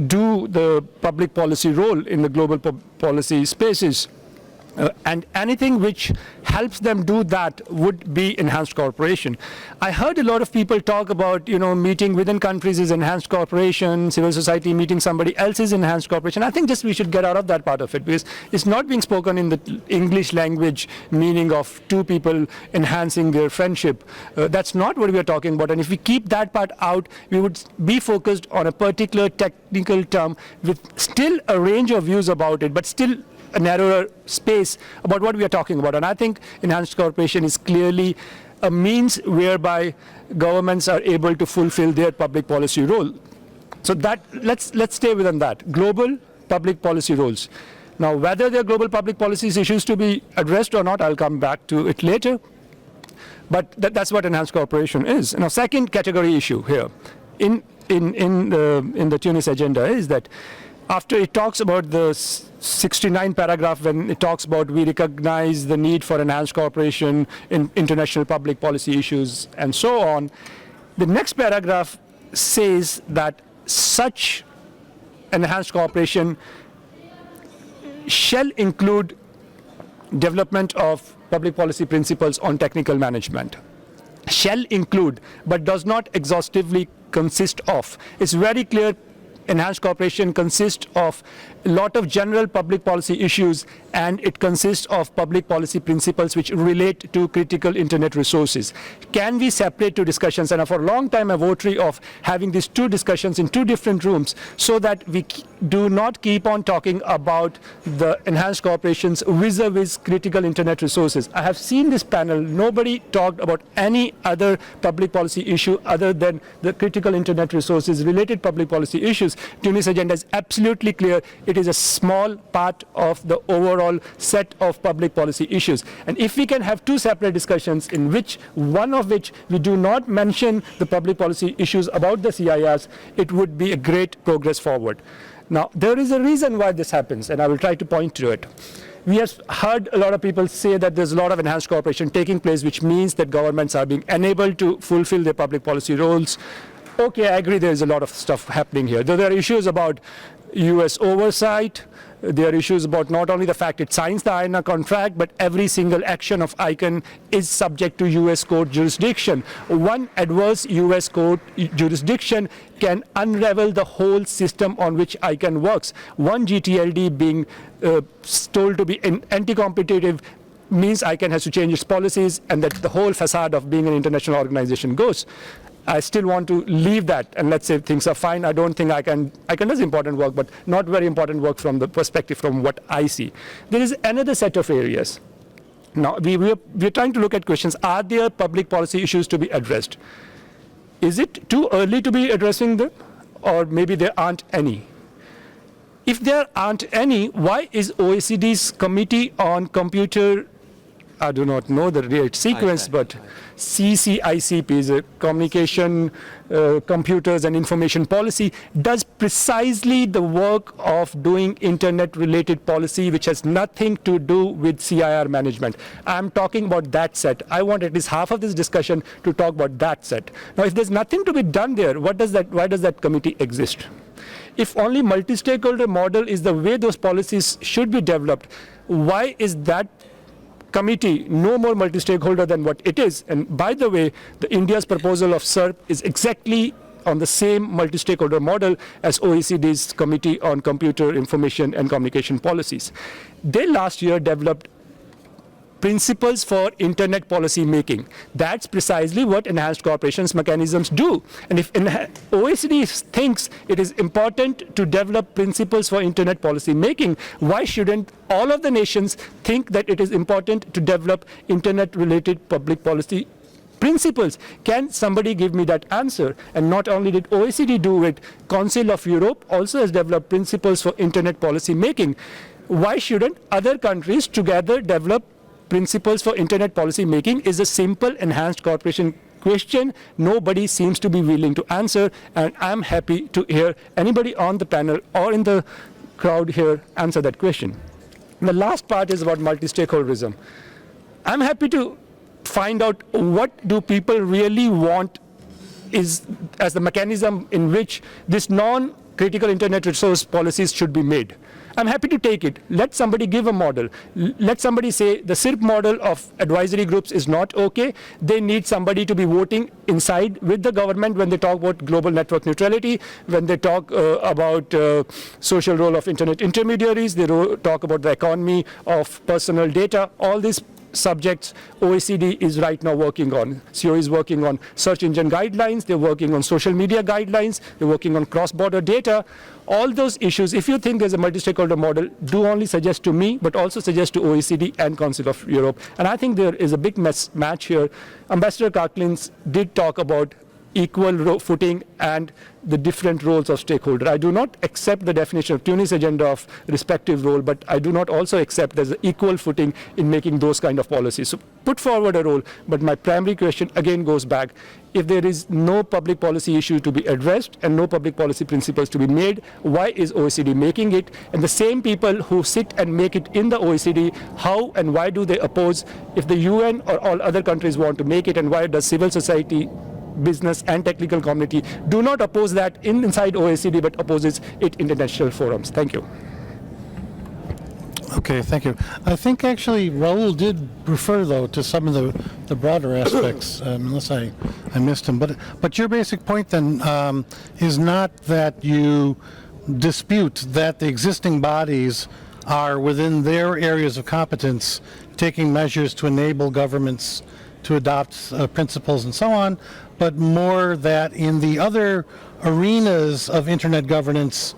Speaker 4: do the public policy role in the global policy spaces. And anything which helps them do that would be enhanced cooperation. I heard a lot of people talk about, meeting within countries is enhanced cooperation, civil society meeting somebody else is enhanced cooperation. I think just we should get out of that part of it, because it's not being spoken in the English language meaning of two people enhancing their friendship. That's not what we are talking about. And if we keep that part out, we would be focused on a particular technical term with still a range of views about it, but still a narrower space about what we are talking about. And I think enhanced cooperation is clearly a means whereby governments are able to fulfill their public policy role. So that let's stay within that. Global public policy roles. Now, whether there are global public policies issues to be addressed or not, I'll come back to it later. But that's what enhanced cooperation is. Now, second category issue here in the Tunis agenda is that after it talks about the 69 paragraph, when it talks about we recognize the need for enhanced cooperation in international public policy issues and so on, the next paragraph says that such enhanced cooperation shall include development of public policy principles on technical management. Shall include, but does not exhaustively consist of. It's very clear enhanced cooperation consists of a lot of general public policy issues, and it consists of public policy principles which relate to critical internet resources. Can we separate two discussions? And for a long time, I'm a votary of having these two discussions in two different rooms so that we do not keep on talking about the enhanced cooperations vis-a-vis critical internet resources. I have seen this panel. Nobody talked about any other public policy issue other than the critical internet resources related public policy issues. Tunis agenda is absolutely clear. It is a small part of the overall set of public policy issues. And if we can have two separate discussions in which one of which we do not mention the public policy issues about the CIRs, it would be a great progress forward. Now, there is a reason why this happens, and I will try to point to it. We have heard a lot of people say that there's a lot of enhanced cooperation taking place, which means that governments are being enabled to fulfill their public policy roles. Okay, I agree there is a lot of stuff happening here. Though there are issues about US oversight, there are issues about not only the fact it signs the INA contract, but every single action of ICANN is subject to US court jurisdiction. One adverse US court jurisdiction can unravel the whole system on which ICANN works. One GTLD being told to be anti-competitive means ICANN has to change its policies, and that the whole facade of being an international organization goes. I still want to leave that, and let's say things are fine. I don't think ICANN does important work, but not very important work from the perspective from what I see. There is another set of areas. Now, we're trying to look at questions. Are there public policy issues to be addressed? Is it too early to be addressing them? Or maybe there aren't any? If there aren't any, why is OECD's Committee on Computer, I do not know the right sequence, but CCICP is a Communication, Computers and Information Policy, does precisely the work of doing internet-related policy, which has nothing to do with CIR management. I'm talking about that set. I want at least half of this discussion to talk about that set. Now, if there's nothing to be done there, why does that committee exist? If only multi-stakeholder model is the way those policies should be developed, why is that committee no more multi-stakeholder than what it is? And by the way, India's proposal of SERP is exactly on the same multi-stakeholder model as OECD's Committee on Computer, Information and Communication Policies. They last year developed principles for internet policy making. That's precisely what enhanced cooperations mechanisms do. And if OECD thinks it is important to develop principles for internet policy making, why shouldn't all of the nations think that it is important to develop internet-related public policy principles? Can somebody give me that answer? And not only did OECD do it, Council of Europe also has developed principles for internet policy making. Why shouldn't other countries together develop principles for internet policy making? Is a simple enhanced cooperation question nobody seems to be willing to answer, and I'm happy to hear anybody on the panel or in the crowd here answer that question. And the last part is about multi-stakeholderism. I'm happy to find out what do people really want is as the mechanism in which this non-critical internet resource policies should be made. I'm happy to take it. Let somebody give a model. Let somebody say the SIRP model of advisory groups is not okay. They need somebody to be voting inside with the government when they talk about global network neutrality, when they talk about social role of internet intermediaries, they talk about the economy of personal data. All these subjects OECD is right now working on. CO is working on search engine guidelines, they're working on social media guidelines, they're working on cross-border data. All those issues, if you think there's a multi-stakeholder model, do only suggest to me, but also suggest to OECD and Council of Europe. And I think there is a big match here. Ambassador Karklins did talk about equal footing and the different roles of stakeholder. I do not accept the definition of Tunis agenda of respective role, but I do not also accept there's an equal footing in making those kind of policies. So put forward a role, but my primary question again goes back. If there is no public policy issue to be addressed and no public policy principles to be made, why is OECD making it? And the same people who sit and make it in the OECD, how and why do they oppose if the UN or all other countries want to make it, and why does civil society business and technical community do not oppose that inside OECD, but opposes it in international forums. Thank you.
Speaker 1: Okay, thank you. I think actually Raul did refer, though, to some of the broader aspects, unless I missed him. But your basic point then is not that you dispute that the existing bodies are within their areas of competence taking measures to enable governments to adopt principles and so on, but more that in the other arenas of internet governance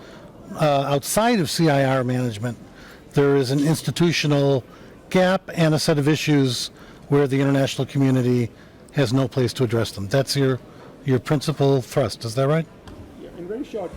Speaker 1: outside of CIR management, there is an institutional gap and a set of issues where the international community has no place to address them. That's your principal thrust, is that right?
Speaker 4: Yeah, in very short.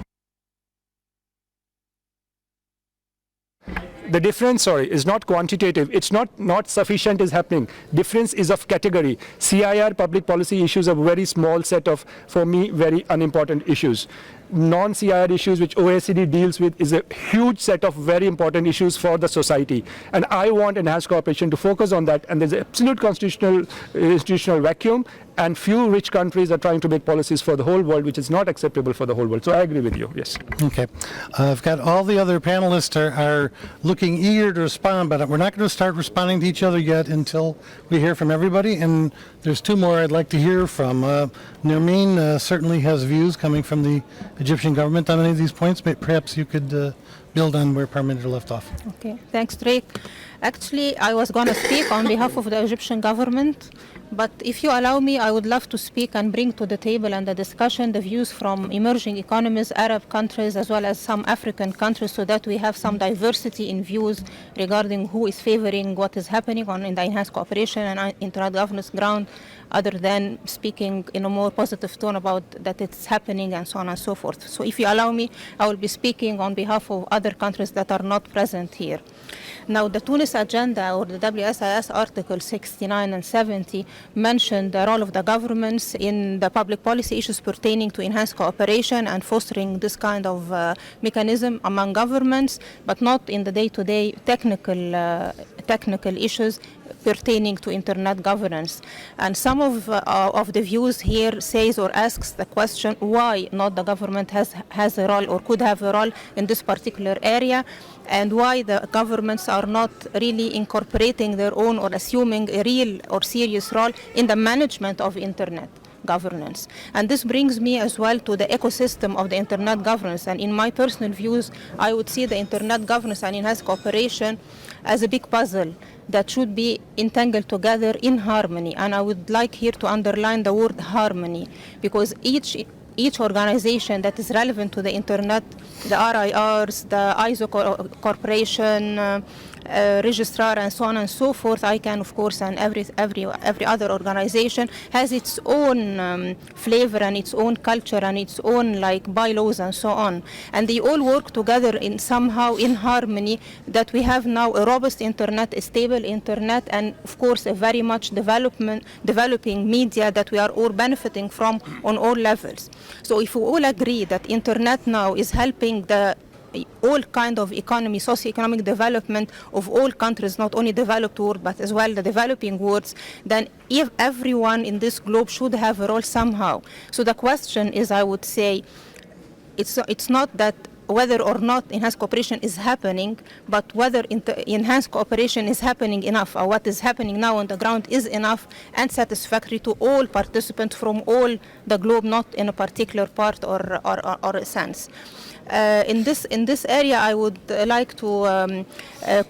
Speaker 4: The difference, is not quantitative. It's not sufficient is happening. Difference is of category. CIR public policy issues a very small set of, for me, very unimportant issues. Non-CIR issues which OECD deals with is a huge set of very important issues for the society. And I want enhanced cooperation to focus on that. And there's an absolute institutional vacuum, and few rich countries are trying to make policies for the whole world, which is not acceptable for the whole world. So I agree with you, yes.
Speaker 1: Okay. I've got all the other panelists are looking eager to respond, but we're not going to start responding to each other yet until we hear from everybody. And there's two more I'd like to hear from. Nermeen certainly has views coming from the Egyptian government on any of these points. Perhaps you could build on where Parmeninder left off.
Speaker 7: Okay, thanks, Drake. Actually, I was going to speak on behalf of the Egyptian government, but if you allow me, I would love to speak and bring to the table and the discussion the views from emerging economies, Arab countries, as well as some African countries, so that we have some diversity in views regarding who is favoring what is happening in the enhanced cooperation and internet governance ground, other than speaking in a more positive tone about that it's happening and so on and so forth. So if you allow me, I will be speaking on behalf of other countries that are not present here. Now, the Tunis agenda, or the WSIS Article 69 and 70, mentioned the role of the governments in the public policy issues pertaining to enhanced cooperation and fostering this kind of mechanism among governments, but not in the day-to-day technical issues pertaining to internet governance. And some of the views here says or asks the question why not the government has a role or could have a role in this particular area, and why the governments are not really incorporating their own or assuming a real or serious role in the management of internet governance. And this brings me as well to the ecosystem of the internet governance. And in my personal views, I would see the internet governance and enhanced cooperation as a big puzzle that should be entangled together in harmony. And I would like here to underline the word harmony, because each organization that is relevant to the internet, the RIRs, the ISOC corporation, registrar, and so on and so forth, ICANN, of course, and every other organization has its own flavor and its own culture and its own bylaws and so on, and they all work together in somehow in harmony, that we have now a robust internet, a stable internet, and of course a very much developing media that we are all benefiting from on all levels. So if we all agree that internet now is helping the all kind of economy, socio-economic development of all countries, not only developed world, but as well the developing worlds, then if everyone in this globe should have a role somehow. So the question is, I would say, it's not that whether or not enhanced cooperation is happening, but whether enhanced cooperation is happening enough, or what is happening now on the ground is enough and satisfactory to all participants from all the globe, not in a particular part or a sense. In this area, I would like to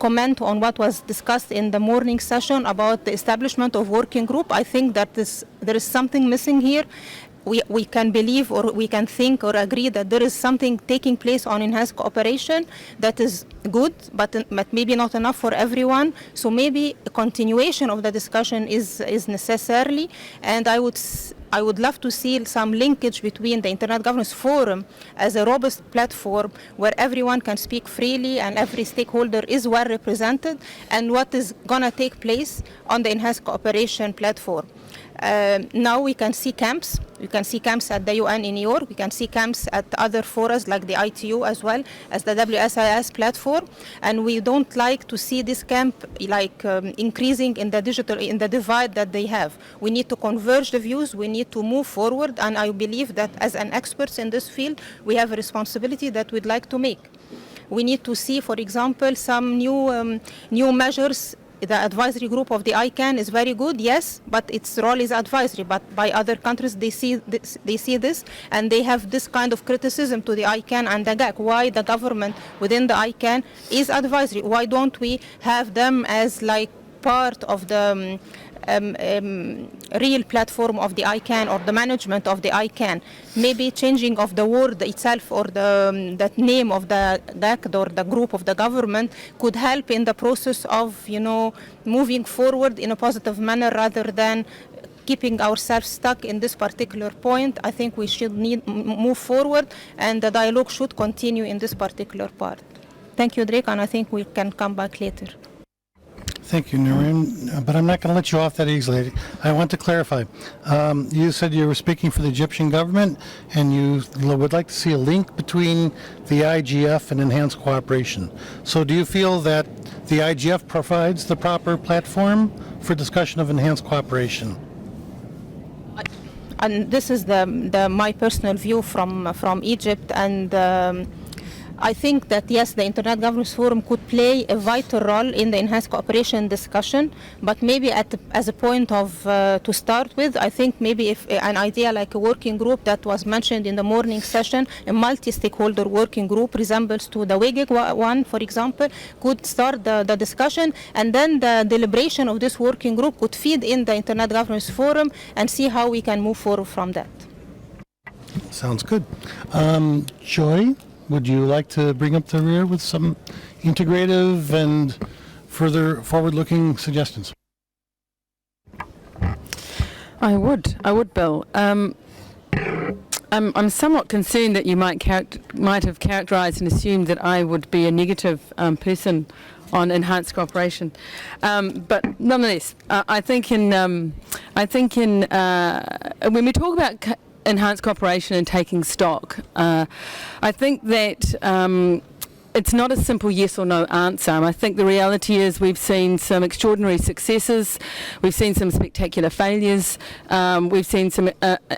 Speaker 7: comment on what was discussed in the morning session about the establishment of working group. I think that there is something missing here. We can believe, or we can think or agree that there is something taking place on enhanced cooperation that is good, but maybe not enough for everyone. So maybe a continuation of the discussion is necessarily, and I would love to see some linkage between the Internet Governance Forum as a robust platform where everyone can speak freely and every stakeholder is well represented, and what is going to take place on the enhanced cooperation platform. Now we can see camps. You can see camps at the UN in New York. We can see camps at other forums like the ITU as well as the WSIS platform. And we don't like to see this camp increasing in the divide that they have. We need to converge the views. We need to move forward. And I believe that as an experts in this field, we have a responsibility that we'd like to make. We need to see, for example, some new measures. The advisory group of the ICANN is very good, yes, but its role is advisory. But by other countries, they see this, and they have this kind of criticism to the ICANN and the GAC. Why the government within the ICANN is advisory? Why don't we have them as like part of the real platform of the ICANN or the management of the ICANN? Maybe changing of the word itself or that name of the GAC or the group of the government could help in the process of, moving forward in a positive manner rather than keeping ourselves stuck in this particular point. I think we should move forward, and the dialogue should continue in this particular part. Thank you, Drake, and I think we can come back later.
Speaker 1: Thank you, Noreen, but I'm not going to let you off that easily. I want to clarify. You said you were speaking for the Egyptian government, and you would like to see a link between the IGF and enhanced cooperation. So do you feel that the IGF provides the proper platform for discussion of enhanced cooperation?
Speaker 7: And this is my personal view from Egypt, and I think that yes, the Internet Governance Forum could play a vital role in the enhanced cooperation discussion, but maybe as a point of to start with, I think maybe if an idea like a working group that was mentioned in the morning session, a multi-stakeholder working group resembles to the WGIG one, for example, could start the discussion, and then the deliberation of this working group could feed in the Internet Governance Forum and see how we can move forward from that.
Speaker 1: Sounds good. Joy? Would you like to bring up the rear with some integrative and further forward-looking suggestions?
Speaker 8: I would, Bill. I'm somewhat concerned that you might have characterised and assumed that I would be a negative person on enhanced cooperation, but nonetheless, I think when we talk about enhanced cooperation and taking stock, I think that it's not a simple yes or no answer. I think the reality is we've seen some extraordinary successes, we've seen some spectacular failures, we've seen some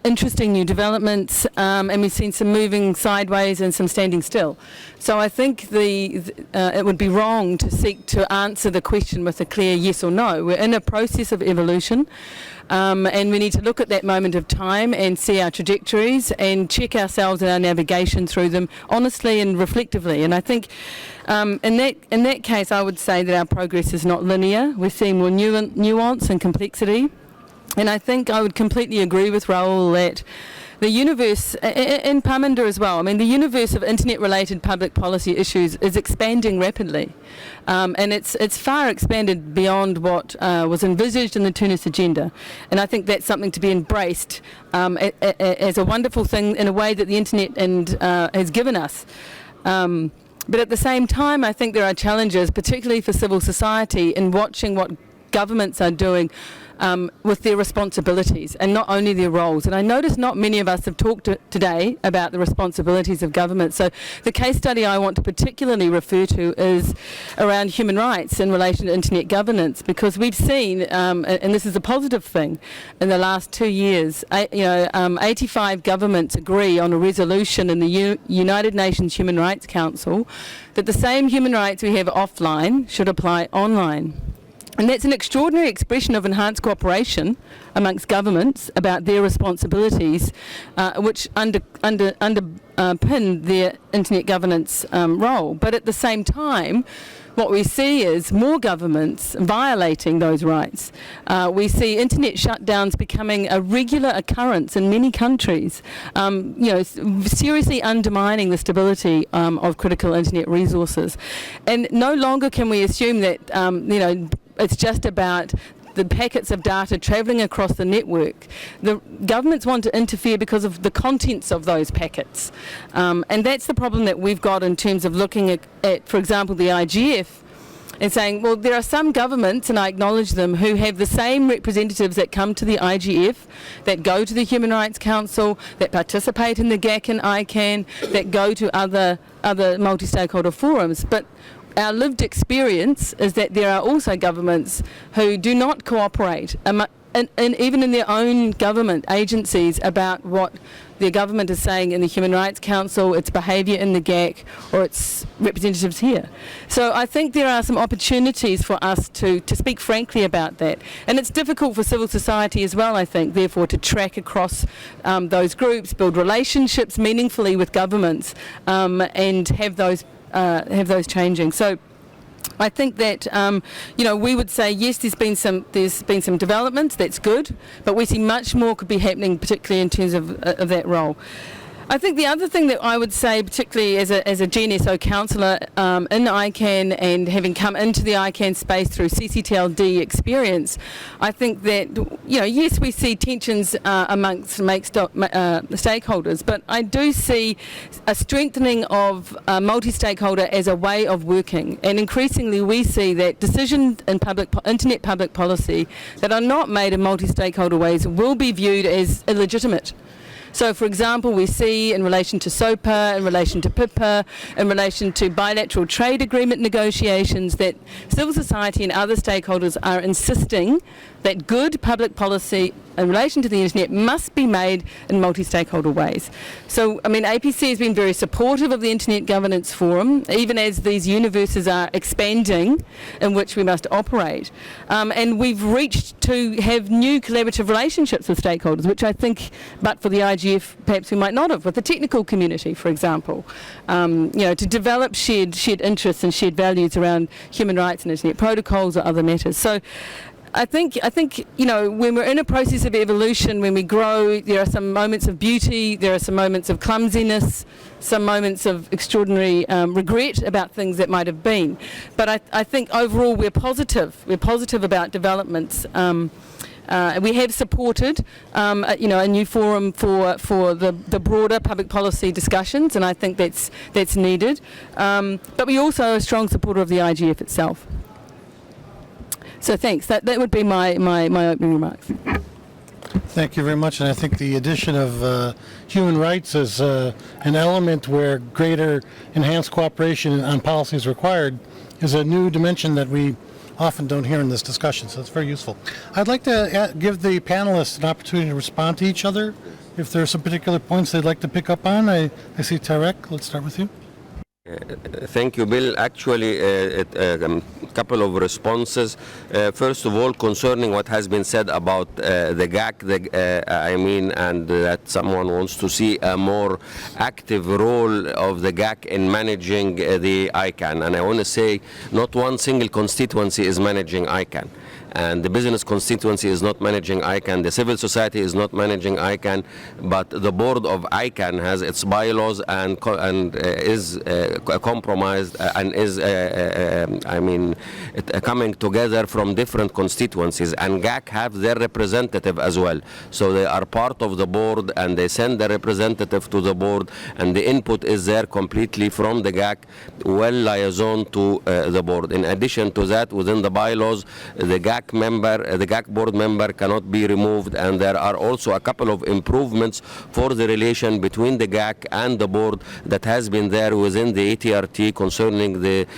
Speaker 8: interesting new developments, and we've seen some moving sideways and some standing still. So I think it would be wrong to seek to answer the question with a clear yes or no. We're in a process of evolution. And we need to look at that moment of time and see our trajectories and check ourselves and our navigation through them honestly and reflectively. And I think in that case, I would say that our progress is not linear. We're seeing more nuance and complexity. And I think I would completely agree with Raoul that the universe, and Parminder as well, I mean, the universe of internet-related public policy issues is expanding rapidly. And it's far expanded beyond what was envisaged in the Tunis Agenda. And I think that's something to be embraced as a wonderful thing in a way that the internet has given us. But at the same time, I think there are challenges, particularly for civil society, in watching what governments are doing with their responsibilities and not only their roles. And I notice not many of us have talked today about the responsibilities of government. So the case study I want to particularly refer to is around human rights in relation to internet governance, because we've seen, and this is a positive thing, in the last 2 years, 85 governments agree on a resolution in the United Nations Human Rights Council that the same human rights we have offline should apply online. And that's an extraordinary expression of enhanced cooperation amongst governments about their responsibilities, which underpin their internet governance role. But at the same time, what we see is more governments violating those rights. We see internet shutdowns becoming a regular occurrence in many countries, seriously undermining the stability of critical internet resources. And no longer can we assume that, it's just about the packets of data travelling across the network. The governments want to interfere because of the contents of those packets. And that's the problem that we've got in terms of looking at, for example, the IGF. and saying, well, there are some governments, and I acknowledge them, who have the same representatives that come to the IGF, that go to the Human Rights Council, that participate in the GAC and ICANN, that go to other multi-stakeholder forums. But our lived experience is that there are also governments who do not cooperate, and even in their own government agencies, about what their government is saying in the Human Rights Council, its behaviour in the GAC, or its representatives here. So I think there are some opportunities for us to speak frankly about that. And it's difficult for civil society as well, I think, therefore, to track across those groups, build relationships meaningfully with governments, and have those changing. So I think that we would say yes, there's been some developments. That's good, but we see much more could be happening, particularly in terms of that role. I think the other thing that I would say, particularly as a GNSO counsellor in ICANN and having come into the ICANN space through CCTLD experience, I think that, yes, we see tensions amongst stakeholders, but I do see a strengthening of multi-stakeholder as a way of working, and increasingly we see that decisions in internet public policy that are not made in multi-stakeholder ways will be viewed as illegitimate. So, for example, we see in relation to SOPA, in relation to PIPA, in relation to bilateral trade agreement negotiations, that civil society and other stakeholders are insisting that good public policy in relation to the internet must be made in multi-stakeholder ways. So, APC has been very supportive of the Internet Governance Forum, even as these universes are expanding in which we must operate. And we've reached to have new collaborative relationships with stakeholders, which I think, but for the IGF, perhaps we might not have, with the technical community, for example, to develop shared interests and shared values around human rights and internet protocols or other matters. So I think when we're in a process of evolution, when we grow, there are some moments of beauty, there are some moments of clumsiness, some moments of extraordinary regret about things that might have been. But I think overall we're positive. We're positive about developments. We have supported, a new forum for the broader public policy discussions, and I think that's needed. But we also are a strong supporter of the IGF itself. So thanks. That would be my opening remarks.
Speaker 1: Thank you very much. And I think the addition of human rights as an element where greater enhanced cooperation on policy is required is a new dimension that we often don't hear in this discussion. So it's very useful. I'd like to give the panelists an opportunity to respond to each other. If there are some particular points they'd like to pick up on, I see Tarek. Let's start with you.
Speaker 3: Thank you, Bill. Actually, a couple of responses. First of all, concerning what has been said about the GAC, and that someone wants to see a more active role of the GAC in managing the ICANN. And I want to say not one single constituency is managing ICANN. And the business constituency is not managing ICANN, the civil society is not managing ICANN, but the board of ICANN has its bylaws and is compromised and is, coming together from different constituencies. And GAC have their representative as well. So they are part of the board and they send their representative to the board, and the input is there completely from the GAC, well liaisoned to the board. In addition to that, within the bylaws, the GAC board member cannot be removed, and there are also a couple of improvements for the relation between the GAC and the board that has been there within the ATRT concerning the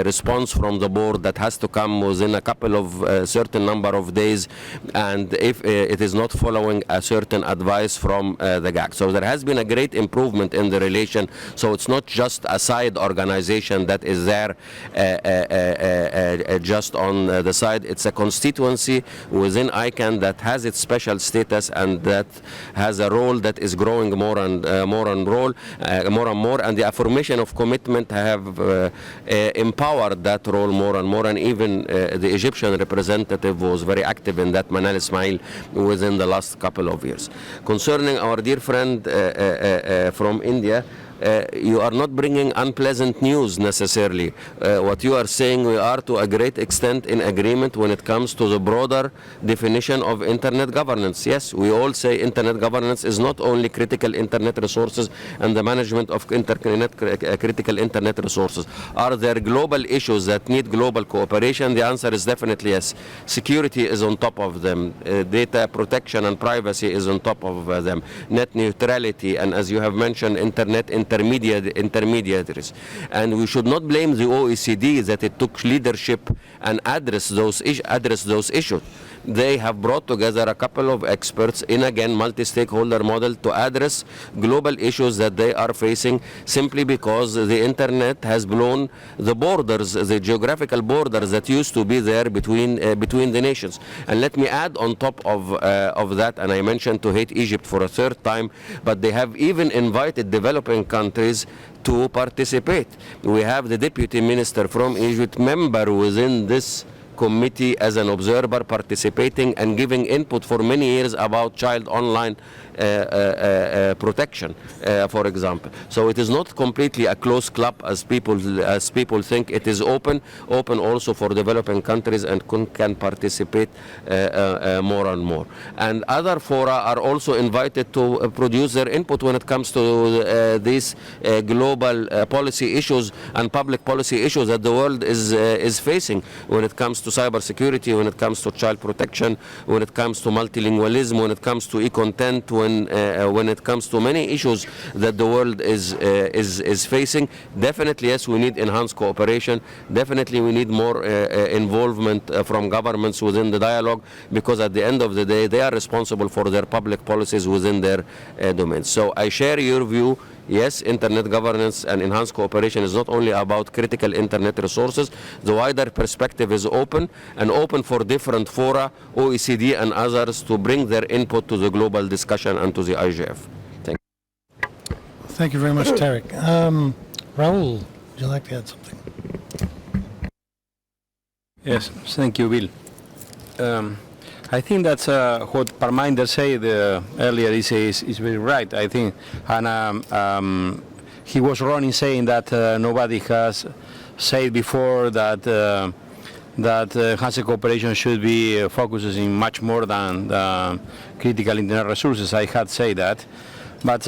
Speaker 3: response from the board that has to come within a couple of certain number of days, and if it is not following a certain advice from the GAC. So there has been a great improvement in the relation, so it's not just a side organization that is there just on the side. It's a constituency within ICANN that has its special status and that has a role that is growing more and more, and the affirmation of commitment have empowered that role more and more, and even the Egyptian representative was very active in that, Manal Ismail, within the last couple of years. Concerning our dear friend from India, you are not bringing unpleasant news necessarily. What you are saying, we are to a great extent in agreement when it comes to the broader definition of internet governance. Yes, we all say internet governance is not only critical internet resources and the management of critical internet resources. Are there global issues that need global cooperation? The answer is definitely yes. Security is on top of them. Data protection and privacy is on top of them. Net neutrality, and as you have mentioned, internet intermediaries. And we should not blame the OECD that it took leadership and address those issues. They have brought together a couple of experts in, again, multi-stakeholder model to address global issues that they are facing, simply because the internet has blown the borders, the geographical borders that used to be there between the nations. And let me add on top of that, and I mentioned to hate Egypt for a third time, but they have even invited developing countries to participate. We have the deputy minister from Egypt, member within this committee as an observer, participating and giving input for many years about child online protection, for example. So it is not completely a closed club as people think. It is open also for developing countries and can participate more and more. And other fora are also invited to produce their input when it comes to these global policy issues and public policy issues that the world is facing when it comes to cybersecurity, when it comes to child protection, when it comes to multilingualism, when it comes to e-content, when it comes to many issues that the world is facing. Definitely, yes, we need enhanced cooperation. Definitely, we need more involvement from governments within the dialogue, because at the end of the day, they are responsible for their public policies within their domains. So I share your view. Yes, internet governance and enhanced cooperation is not only about critical internet resources. The wider perspective is open, and open for different fora, OECD and others, to bring their input to the global discussion and to the IGF. Thank you.
Speaker 1: Thank you very much, Tarek. Raul, would you like to add something?
Speaker 2: Yes, thank you, Bill. I think that's what Parminder said earlier is very right, I think. And he was wrong in saying that nobody has said before that enhanced cooperation should be focusing much more than critical internet resources. I had said that, but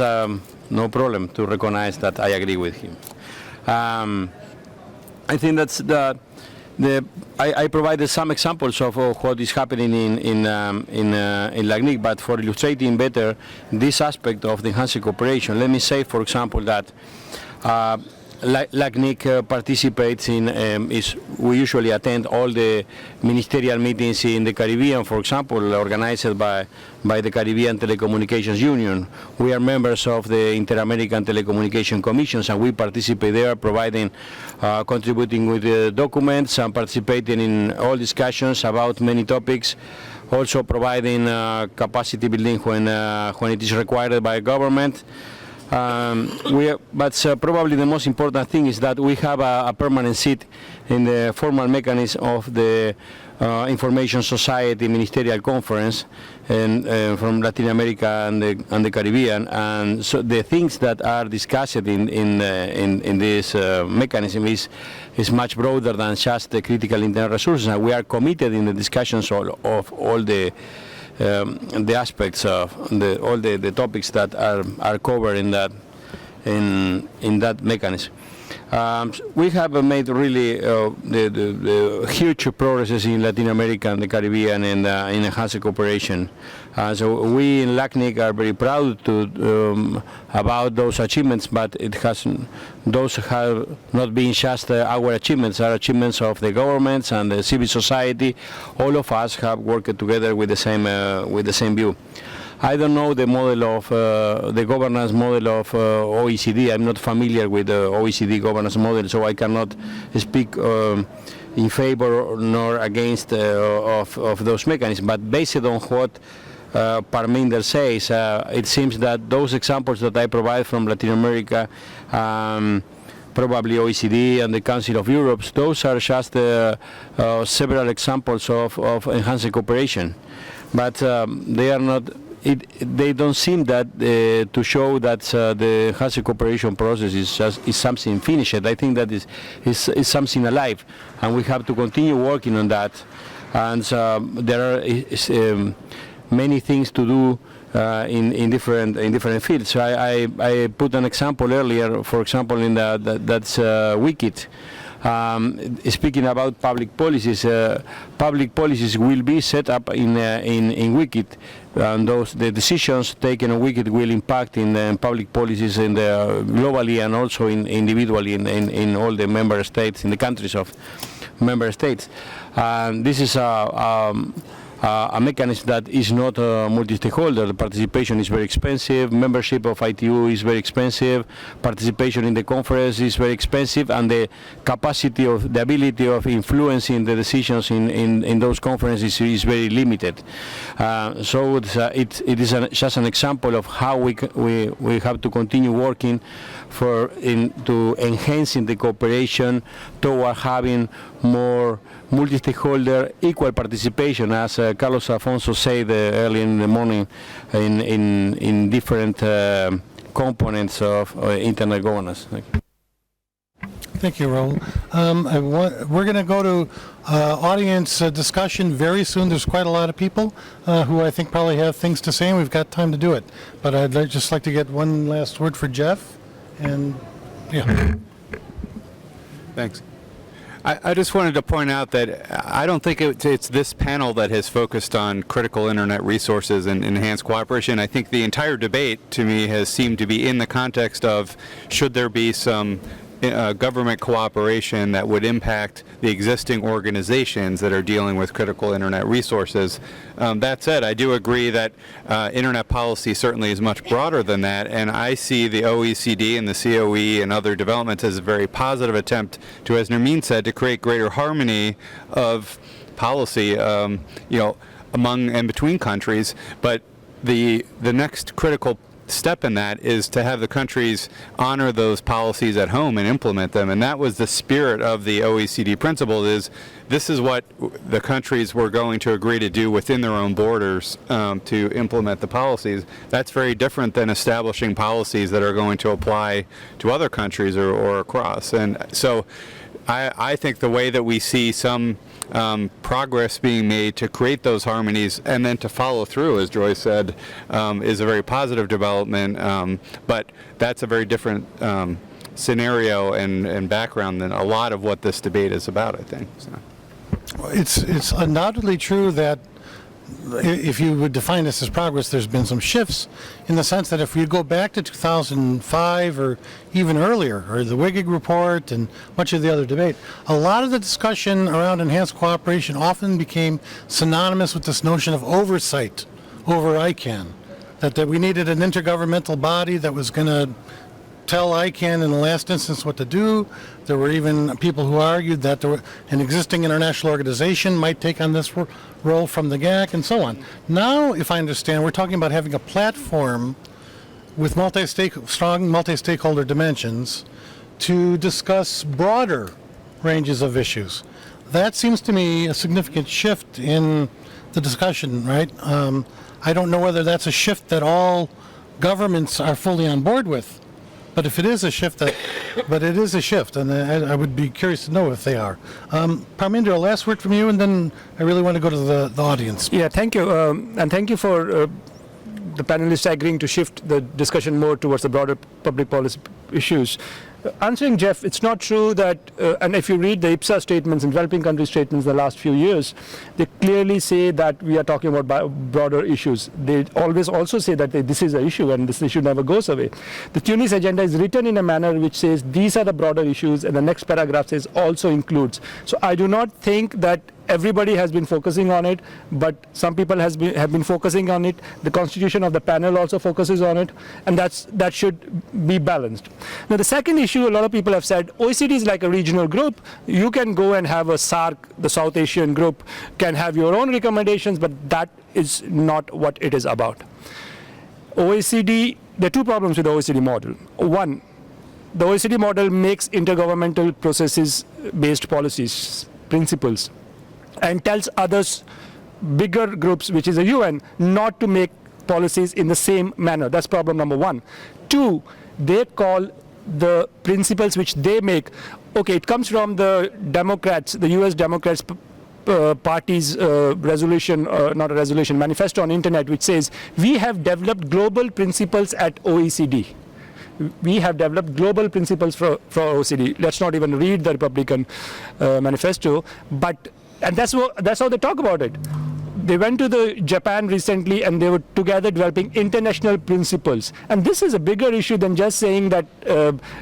Speaker 2: no problem to recognize that I agree with him. I think that's I provided some examples of what is happening in LACNIC, but for illustrating better this aspect of the enhanced cooperation, let me say, for example, that LACNIC participates in, we usually attend all the ministerial meetings in the Caribbean, for example, organized by the Caribbean Telecommunications Union. We are members of the Inter-American Telecommunication Commissions, and we participate there, providing, contributing with the documents and participating in all discussions about many topics, also providing capacity building when it is required by government. But probably the most important thing is that we have a permanent seat in the formal mechanism of the Information Society Ministerial Conference from Latin America and the Caribbean, and so the things that are discussed in this mechanism is much broader than just the critical internet resources, and we are committed in the discussions of all the aspects of all the topics that are covered in that mechanism. We have made really the huge progresses in Latin America and the Caribbean in enhanced cooperation. So we in LACNIC are very proud about those achievements, but those have not been just our achievements, are achievements of the governments and the civil society. All of us have worked together with the same view. I don't know the model of the governance model of OECD. I'm not familiar with the OECD governance model, so I cannot speak in favor nor against of those mechanisms. But based on what Parminder says, it seems that those examples that I provide from Latin America, probably OECD and the Council of Europe, those are just several examples of enhanced cooperation. But they are not they don't seem that to show that the enhanced cooperation process is something finished. I think that is something alive, and we have to continue working on that. And there are many things to do in different fields. So I put an example earlier. For example, in that's WICIT. Speaking about public policies will be set up in WICIT, and the decisions taken on WICIT will impact in public policies in globally and also individually in all the member states, in the countries of member states. This is a mechanism that is not multi-stakeholder. The participation is very expensive, membership of ITU is very expensive, participation in the conference is very expensive, and the ability of influencing the decisions in those conferences is very limited. So it is just an example of how we have to continue working to enhancing the cooperation toward having more multi-stakeholder equal participation, as Carlos Afonso said early in the morning, in different components of internet governance.
Speaker 1: Thank you, Raul. We're going to go to audience discussion very soon. There's quite a lot of people who I think probably have things to say, and we've got time to do it. But I'd just like to get one last word for Jeff. And yeah.
Speaker 6: Thanks. I just wanted to point out that I don't think it's this panel that has focused on critical internet resources and enhanced cooperation. I think the entire debate, to me, has seemed to be in the context of should there be some government cooperation that would impact the existing organizations that are dealing with critical internet resources. That said, I do agree that internet policy certainly is much broader than that, and I see the OECD and the COE and other developments as a very positive attempt to, as Nermeen said, to create greater harmony of policy, among and between countries. But the next critical step in that is to have the countries honor those policies at home and implement them, and that was the spirit of the OECD principle. This is what the countries were going to agree to do within their own borders to implement the policies. That's very different than establishing policies that are going to apply to other countries or across. And so I think the way that we see some progress being made to create those harmonies and then to follow through, as Joy said, is a very positive development, but that's a very different scenario and background than a lot of what this debate is about, I think. So.
Speaker 1: It's undoubtedly true that if you would define this as progress, there's been some shifts in the sense that if we go back to 2005 or even earlier, or the WIGIG report and much of the other debate, a lot of the discussion around enhanced cooperation often became synonymous with this notion of oversight over ICANN, that we needed an intergovernmental body that was going to tell ICANN in the last instance what to do. There were even people who argued that an existing international organization might take on this role from the GAC and so on. Now, if I understand, we're talking about having a platform with strong multi-stakeholder dimensions to discuss broader ranges of issues. That seems to me a significant shift in the discussion, right? I don't know whether that's a shift that all governments are fully on board with. But if it is a shift, but it is a shift, and I would be curious to know if they are. Parminder, a last word from you, and then I really want to go to the audience.
Speaker 4: Yeah, thank you, and thank you for the panelists agreeing to shift the discussion more towards the broader public policy issues. Answering Jeff, it's not true that, and if you read the IPSA statements and developing country statements the last few years, they clearly say that we are talking about broader issues. They always also say that this is an issue and this issue never goes away. The Tunis agenda is written in a manner which says these are the broader issues, and the next paragraph says also includes. So I do not think that everybody has been focusing on it, but some people have been focusing on it. The constitution of the panel also focuses on it, and that should be balanced. Now, the second issue, a lot of people have said, OECD is like a regional group. You can go and have a SAARC, the South Asian group, can have your own recommendations, but that is not what it is about. OECD, there are two problems with the OECD model. One, the OECD model makes intergovernmental processes-based policies, principles, and tells others, bigger groups, which is the UN, not to make policies in the same manner. That's problem number one. Two, they call the principles which they make, okay, it comes from the Democrats, the US Democrats party's manifesto on internet, which says we have developed global principles at OECD. We have developed global principles for OECD. Let's not even read the Republican manifesto, and that's how they talk about it. They went to the Japan recently and they were together developing international principles. And this is a bigger issue than just saying that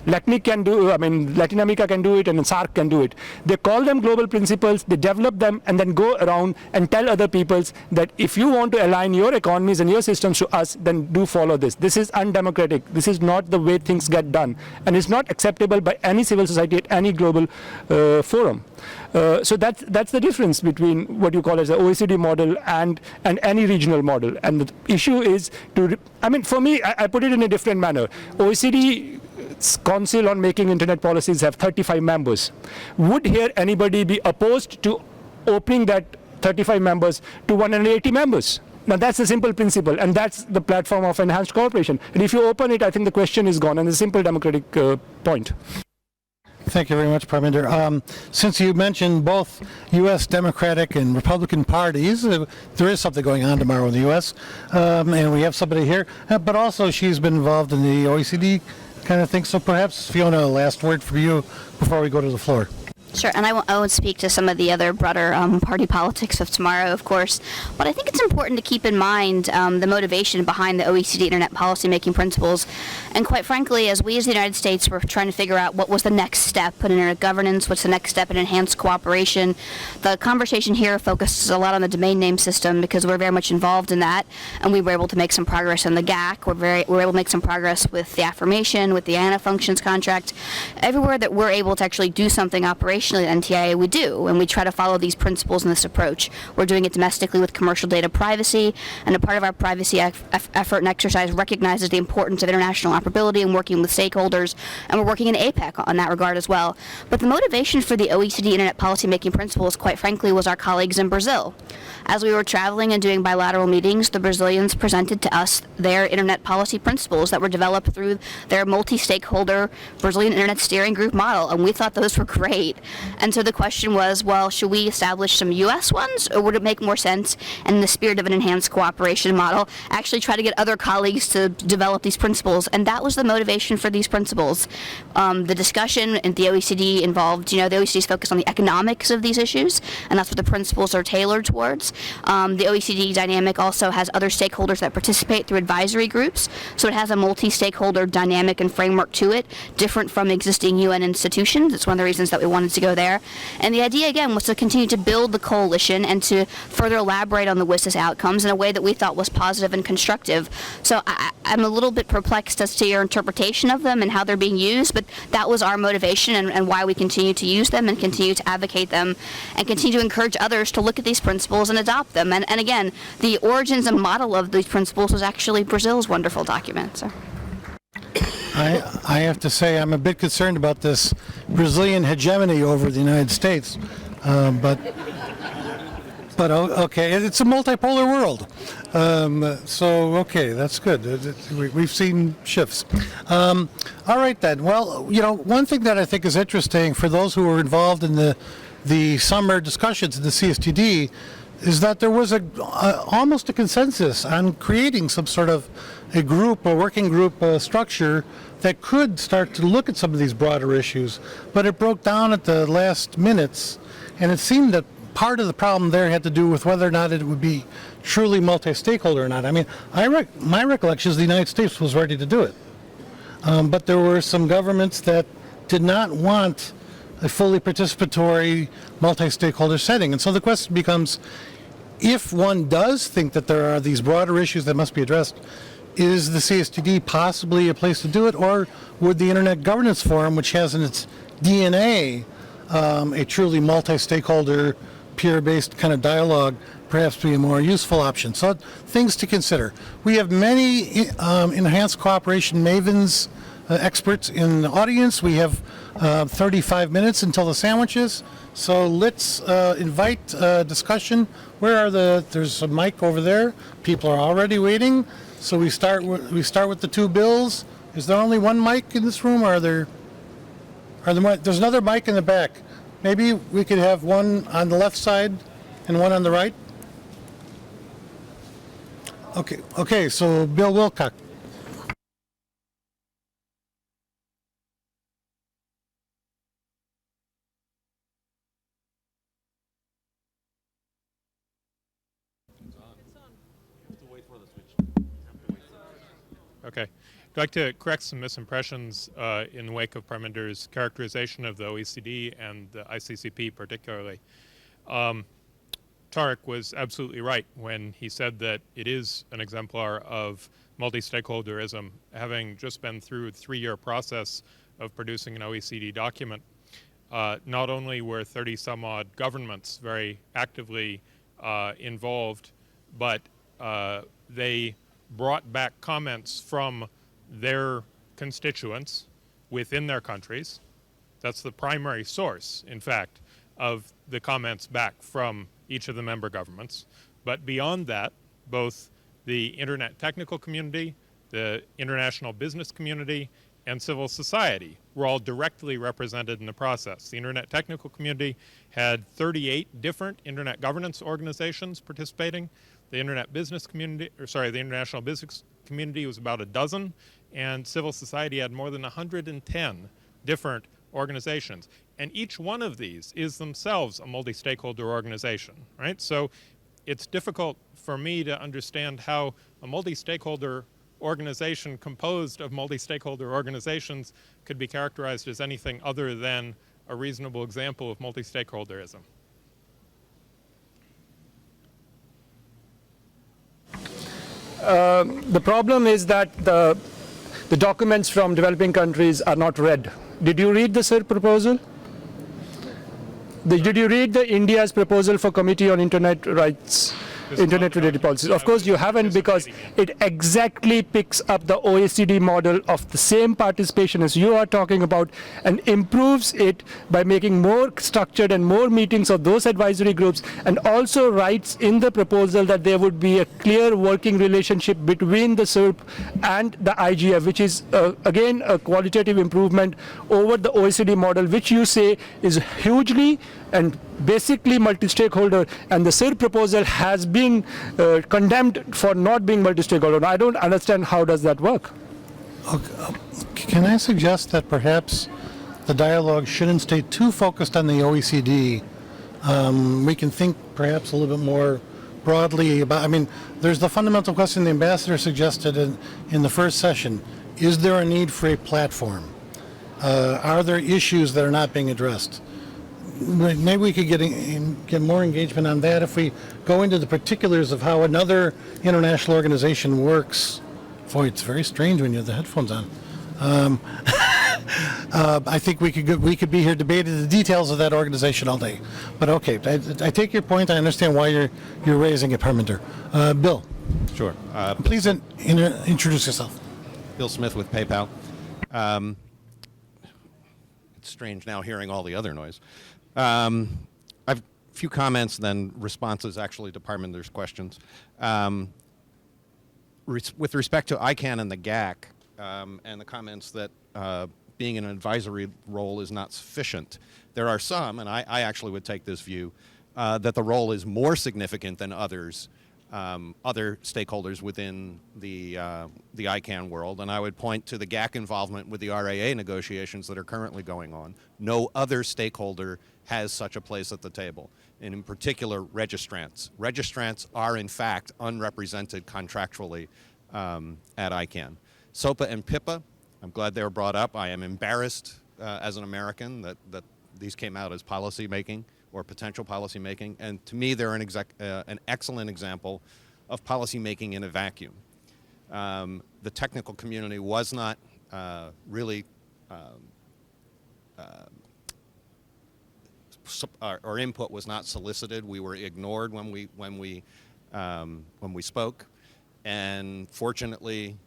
Speaker 4: Latin America can do it and SARC can do it. They call them global principles, they develop them, and then go around and tell other peoples that if you want to align your economies and your systems to us, then do follow this. This is undemocratic. This is not the way things get done. And it's not acceptable by any civil society at any global forum. So that's the difference between what you call as the OECD model and any regional model. And the issue is for me, I put it in a different manner. OECD's Council on Making Internet Policies have 35 members. Would here anybody be opposed to opening that 35 members to 180 members? Now that's the simple principle, and that's the platform of enhanced cooperation. And if you open it, I think the question is gone, and it's a simple democratic point.
Speaker 1: Thank you very much, Parminder. Since you mentioned both U.S. Democratic and Republican parties, there is something going on tomorrow in the U.S., and we have somebody here, but also she's been involved in the OECD kind of thing, so perhaps, Fiona, a last word for you before we go to the floor.
Speaker 5: Sure, and I won't speak to some of the other broader party politics of tomorrow, of course, but I think it's important to keep in mind the motivation behind the OECD Internet policy-making principles, and quite frankly, as we as the United States were trying to figure out what was the next step in Internet governance, what's the next step in enhanced cooperation, the conversation here focuses a lot on the domain name system because we're very much involved in that, and we were able to make some progress in the GAC, we're able to make some progress with the affirmation, with the ANA functions contract. Everywhere that we're able to actually do something operationally at NTIA, we do, and we try to follow these principles in this approach. We're doing it domestically with commercial data privacy, and a part of our privacy effort and exercise recognizes the importance of international operability and working with stakeholders, and we're working in APEC on that regard as well. But the motivation for the OECD Internet policy-making principles, quite frankly, was our colleagues in Brazil. As we were traveling and doing bilateral meetings, the Brazilians presented to us their Internet policy principles that were developed through their multi-stakeholder Brazilian Internet Steering Group model, and we thought those were great. And so the question was, well, should we establish some U.S. ones, or would it make more sense, in the spirit of an enhanced cooperation model, actually try to get other colleagues to develop these principles? And that was the motivation for these principles. The discussion at the OECD involved, the OECD is focused on the economics of these issues, and that's what the principles are tailored towards. The OECD dynamic also has other stakeholders that participate through advisory groups, so it has a multi-stakeholder dynamic and framework to it, different from existing UN institutions. It's one of the reasons that we wanted to go there. And the idea, again, was to continue to build the coalition and to further elaborate on the WSIS outcomes in a way that we thought was positive and constructive. So I'm a little bit perplexed as to your interpretation of them and how they're being used, but that was our motivation and why we continue to use them and continue to advocate them and continue to encourage others to look at these principles and adopt them. And again, the origins and model of these principles was actually Brazil's wonderful document. So.
Speaker 1: I have to say I'm a bit concerned about this Brazilian hegemony over the United States, but okay, it's a multipolar world, so okay, that's good. We've seen shifts. All right then. Well, one thing that I think is interesting for those who were involved in the summer discussions in the CSTD is that there was almost a consensus on creating some sort of a working group structure that could start to look at some of these broader issues, but it broke down at the last minutes, and it seemed that part of the problem there had to do with whether or not it would be truly multi-stakeholder or not. I mean, my recollection is the United States was ready to do it, but there were some governments that did not want a fully participatory multi-stakeholder setting. And so the question becomes, if one does think that there are these broader issues that must be addressed, is the CSTD possibly a place to do it, or would the Internet Governance Forum, which has in its DNA a truly multi-stakeholder, peer-based kind of dialogue, perhaps be a more useful option? So things to consider. We have many enhanced cooperation mavens experts in the audience. We have 35 minutes until the sandwiches. So let's invite discussion. There's a mic over there. People are already waiting. So we start with the two bills. Is there only one mic in this room, or there's another mic in the back? Maybe we could have one on the left side and one on the right. Okay, so Bill Wilcock.
Speaker 9: Okay. I'd like to correct some misimpressions in the wake of Prime Minister's characterization of the OECD and the ICCP particularly. Tarek was absolutely right when he said that it is an exemplar of multi-stakeholderism, having just been through a 3-year process of producing an OECD document. Not only were 30-some-odd governments very actively involved, but they brought back comments from their constituents within their countries. That's the primary source, in fact, of the comments back from each of the member governments. But beyond that, both the Internet technical community, the international business community, and civil society were all directly represented in the process. The Internet technical community had 38 different Internet governance organizations participating. The Internet business community, the international business community was about a dozen, and civil society had more than 110 different organizations. And each one of these is themselves a multi-stakeholder organization, right? So it's difficult for me to understand how a multi-stakeholder organization composed of multi-stakeholder organizations could be characterized as anything other than a reasonable example of multi-stakeholderism.
Speaker 4: The problem is that the documents from developing countries are not read. Did you read the CIR proposal? Did you read the India's proposal for Committee on Internet Rights, Internet-related policies? Of course you haven't, because it exactly picks up the OECD model of the same participation as you are talking about and improves it by making more structured and more meetings of those advisory groups, and also writes in the proposal that there would be a clear working relationship between the CIRP and the IGF, which is again a qualitative improvement over the OECD model, which you say is hugely and basically multi-stakeholder, and the CIR proposal has been condemned for not being multi-stakeholder. I don't understand how does that work.
Speaker 1: Okay. Can I suggest that perhaps the dialogue shouldn't stay too focused on the OECD? We can think perhaps a little bit more broadly about, there's the fundamental question the ambassador suggested in the first session. Is there a need for a platform? Are there issues that are not being addressed? Maybe we could get more engagement on that if we go into the particulars of how another international organization works. Boy, it's very strange when you have the headphones on. I think we could be here debating the details of that organization all day. But okay, I take your point. I understand why you're raising it, Parmenter. Bill.
Speaker 10: Sure.
Speaker 1: Please introduce yourself.
Speaker 10: Bill Smith with PayPal. It's strange now hearing all the other noise. I've a few comments, then responses actually to Parmenter's questions. With respect to ICANN and the GAC, and the comments that being in an advisory role is not sufficient, there are some, and I actually would take this view, that the role is more significant than others, other stakeholders within the ICANN world, and I would point to the GAC involvement with the RAA negotiations that are currently going on. No other stakeholder has such a place at the table, and in particular registrants. Registrants are in fact unrepresented contractually at ICANN. SOPA and PIPA, I'm glad they were brought up. I am embarrassed as an American that these came out as policy making or potential policy making, and to me they're an excellent example of policy making in a vacuum. The technical community was not really our input was not solicited. We were ignored when we spoke, and fortunately,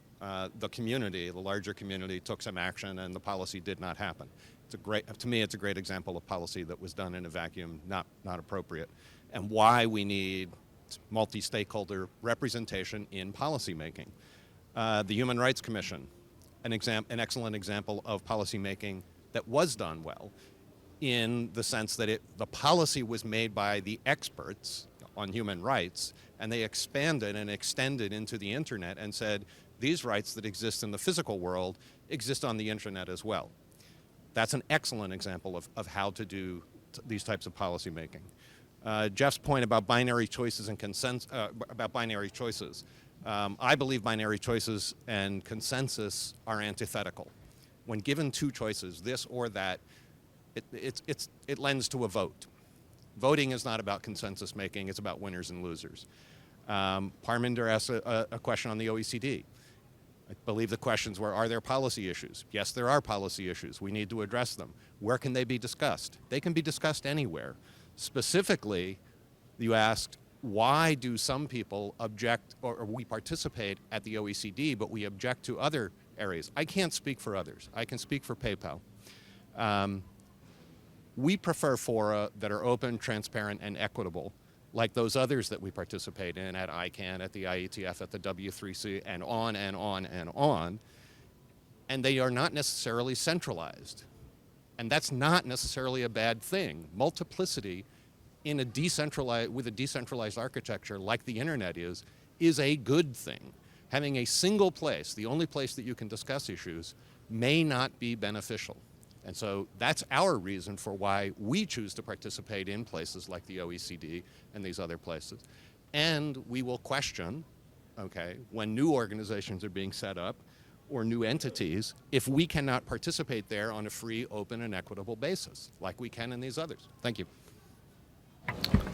Speaker 10: the community, the larger community, took some action and the policy did not happen. To me, it's a great example of policy that was done in a vacuum, not appropriate, and why we need multi-stakeholder representation in policymaking. The Human Rights Commission, an excellent example of policymaking that was done well, in the sense that the policy was made by the experts on human rights, and they expanded and extended into the internet and said, these rights that exist in the physical world exist on the internet as well. That's an excellent example of how to do these types of policy making. Jeff's point about binary choices and I believe binary choices and consensus are antithetical. When given two choices, this or that, it lends to a vote. Voting is not about consensus making, it's about winners and losers. Parminder asked a question on the OECD. I believe the questions were, are there policy issues? Yes, there are policy issues. We need to address them. Where can they be discussed? They can be discussed anywhere. Specifically, you asked, why do some people object, or we participate at the OECD, but we object to other areas? I can't speak for others. I can speak for PayPal. We prefer fora that are open, transparent, and equitable, like those others that we participate in at ICANN, at the IETF, at the W3C, and on and on and on. And they are not necessarily centralized. And that's not necessarily a bad thing. Multiplicity in with a decentralized architecture like the internet is a good thing. Having a single place, the only place that you can discuss issues, may not be beneficial. And so that's our reason for why we choose to participate in places like the OECD and these other places. And we will question, okay, when new organizations are being set up or new entities, if we cannot participate there on a free, open, and equitable basis, like we can in these others. Thank you.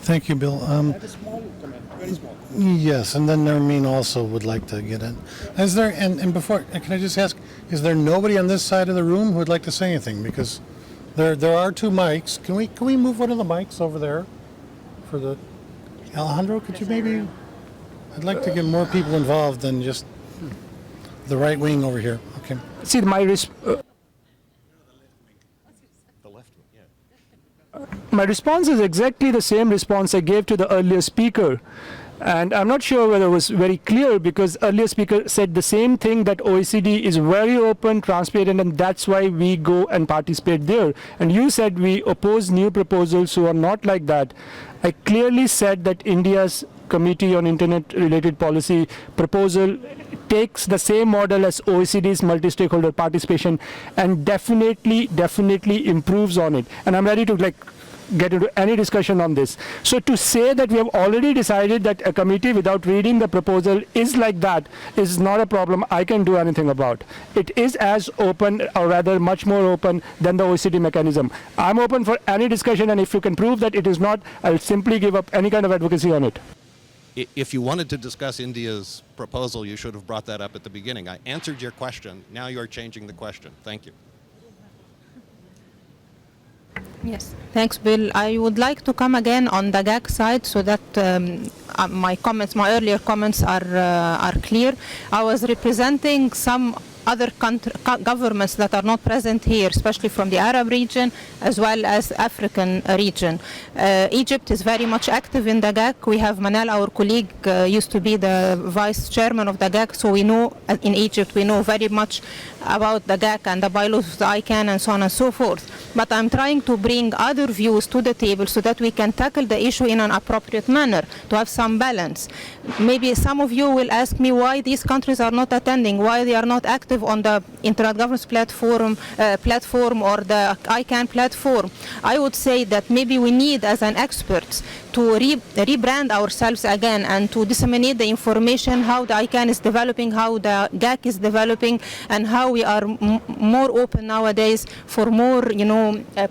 Speaker 1: Thank you, Bill.
Speaker 4: A small comment, very small.
Speaker 1: Yes, and then Nermeen also would like to get in. Is there, and before, can I just ask, is there nobody on this side of the room who would like to say anything? Because there are two mics. Can we move one of the mics over there for the, Alejandro, could you maybe, I'd like to get more people involved than just the right wing over here. Okay.
Speaker 4: See, my response is exactly the same response I gave to the earlier speaker. And I'm not sure whether it was very clear, because earlier speaker said the same thing, that OECD is very open, transparent, and that's why we go and participate there. And you said we oppose new proposals who are not like that. I clearly said that India's Committee on Internet-Related Policy proposal takes the same model as OECD's multi-stakeholder participation and definitely improves on it. And I'm ready to get into any discussion on this. So to say that we have already decided that a committee without reading the proposal is like that is not a problem I can do anything about. It is as open, or rather much more open, than the OECD mechanism. I'm open for any discussion, and if you can prove that it is not, I'll simply give up any kind of advocacy on it.
Speaker 10: If you wanted to discuss India's proposal, you should have brought that up at the beginning. I answered your question. Now you're changing the question. Thank you.
Speaker 7: Yes, thanks, Bill. I would like to come again on the GAC side so that my earlier comments are clear. I was representing some other governments that are not present here, especially from the Arab region as well as African region. Egypt is very much active in the GAC. We have Manal, our colleague, used to be the vice chairman of the GAC, so we know in Egypt, we know very much about the GAC and the bylaws of the ICANN and so on and so forth. But I'm trying to bring other views to the table so that we can tackle the issue in an appropriate manner, to have some balance. Maybe some of you will ask me why these countries are not attending, why they are not active on the Internet Governance platform or the ICANN platform. I would say that maybe we need, as an expert, to rebrand ourselves again and to disseminate the information, how the ICANN is developing, how the GAC is developing, and how we are more open nowadays for more,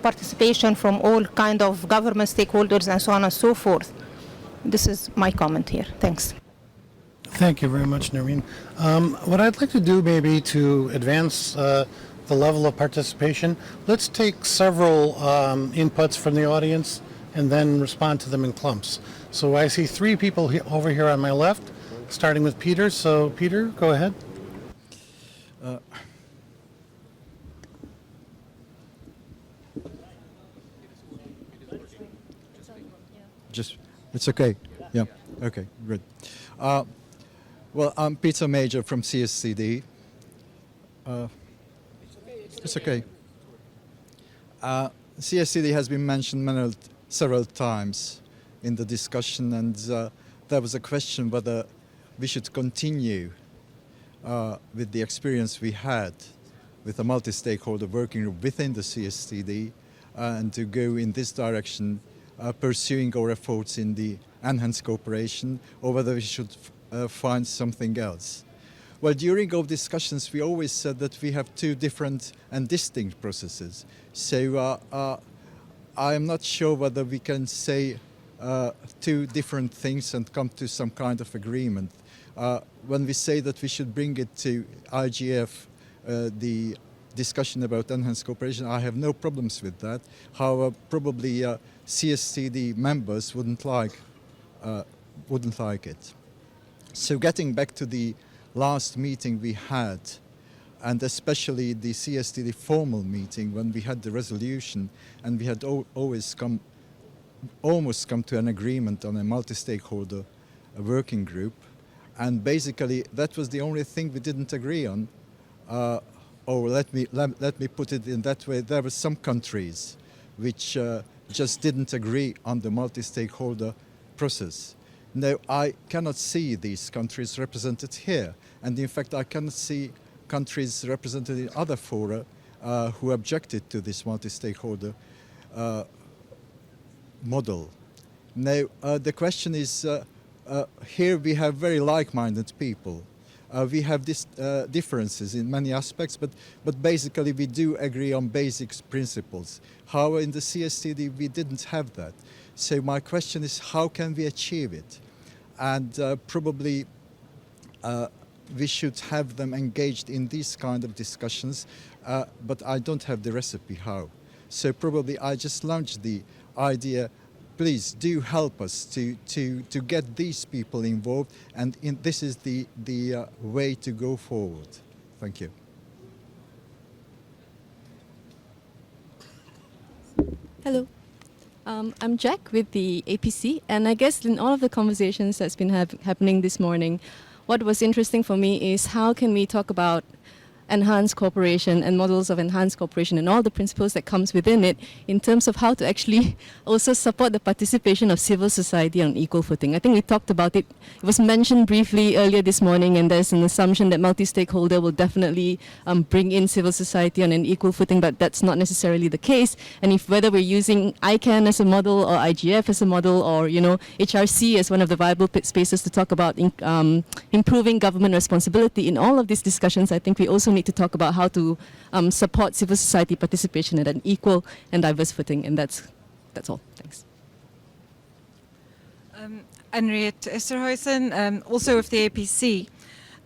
Speaker 7: participation from all kind of government stakeholders and so on and so forth. This is my comment here. Thanks.
Speaker 1: Thank you very much, Nermeen. What I'd like to do maybe to advance the level of participation, let's take several inputs from the audience and then respond to them in clumps. So I see three people over here on my left, starting with Peter. So Peter, go ahead.
Speaker 11: Just, it's okay. Yeah. Okay. Good. Well, I'm Peter Major from CSCD. It's okay. CSCD has been mentioned several times in the discussion, and there was a question whether we should continue with the experience we had with a multi-stakeholder working group within the CSCD and to go in this direction, pursuing our efforts in the enhanced cooperation, or whether we should find something else. Well, during our discussions, we always said that we have two different and distinct processes. So I am not sure whether we can say two different things and come to some kind of agreement. When we say that we should bring it to IGF, the discussion about enhanced cooperation, I have no problems with that. However, probably CSCD members wouldn't like it. So getting back to the last meeting we had, and especially the CSTD formal meeting when we had the resolution, and we had almost come to an agreement on a multi-stakeholder working group, and basically that was the only thing we didn't agree on. Or let me put it in that way: there were some countries which just didn't agree on the multi-stakeholder process. Now, I cannot see these countries represented here, and in fact I cannot see countries represented in other fora who objected to this multi-stakeholder model. Now, the question is, here we have very like-minded people. We have differences in many aspects, but basically we do agree on basic principles. However, in the CSTD we didn't have that. So my question is, how can we achieve it? And probably we should have them engaged in these kind of discussions, but I don't have the recipe how. So probably I just launched the idea, please do help us to get these people involved, and this is the way to go forward. Thank you.
Speaker 12: Hello. I'm Jack with the APC, and I guess in all of the conversations that's been happening this morning, what was interesting for me is how can we talk about enhanced cooperation and models of enhanced cooperation and all the principles that comes within it in terms of how to actually also support the participation of civil society on equal footing. I think we talked about it. It was mentioned briefly earlier this morning, and there's an assumption that multi-stakeholder will definitely bring in civil society on an equal footing, but that's not necessarily the case. And if whether we're using ICANN as a model or IGF as a model, or HRC as one of the viable spaces to talk about improving government responsibility, in all of these discussions, I think we also need to talk about how to support civil society participation at an equal and diverse footing, and that's all. Thanks.
Speaker 13: Henriette Esterhuizen, also of the APC.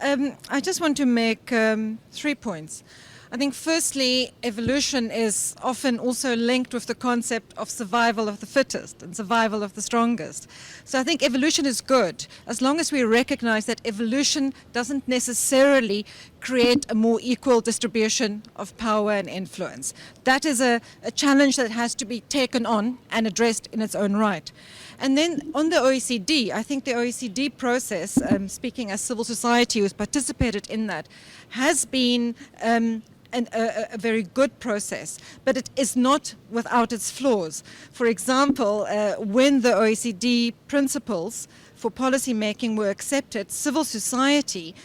Speaker 13: I just want to make 3 points. I think firstly, evolution is often also linked with the concept of survival of the fittest and survival of the strongest. So I think evolution is good as long as we recognize that evolution doesn't necessarily create a more equal distribution of power and influence. That is a challenge that has to be taken on and addressed in its own right. And then on the OECD, I think the OECD process, speaking as civil society who has participated in that, has been a very good process, but it is not without its flaws. For example, when the OECD principles for policy making were accepted, civil society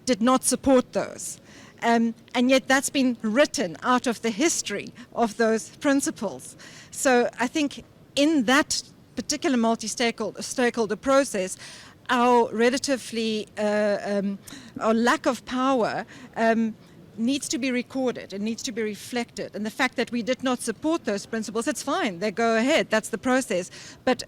Speaker 13: did not support those. And yet that's been written out of the history of those principles. So I think in that particular multi-stakeholder process, our relatively, our lack of power needs to be recorded and needs to be reflected. And the fact that we did not support those principles, that's fine, they go ahead, that's the process. But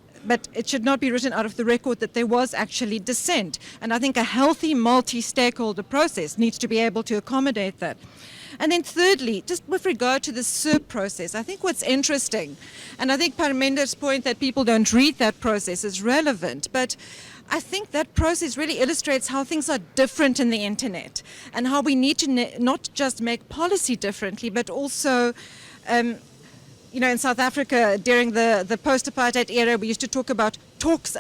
Speaker 13: it should not be written out of the record that there was actually dissent. And I think a healthy multi-stakeholder process needs to be able to accommodate that. And then thirdly, just with regard to the SERP process, I think what's interesting, and I think Parmender's point that people don't read that process is relevant, but I think that process really illustrates how things are different in the internet and how we need to not just make policy differently, but also, in South Africa during the post-apartheid era, we used to talk about talks.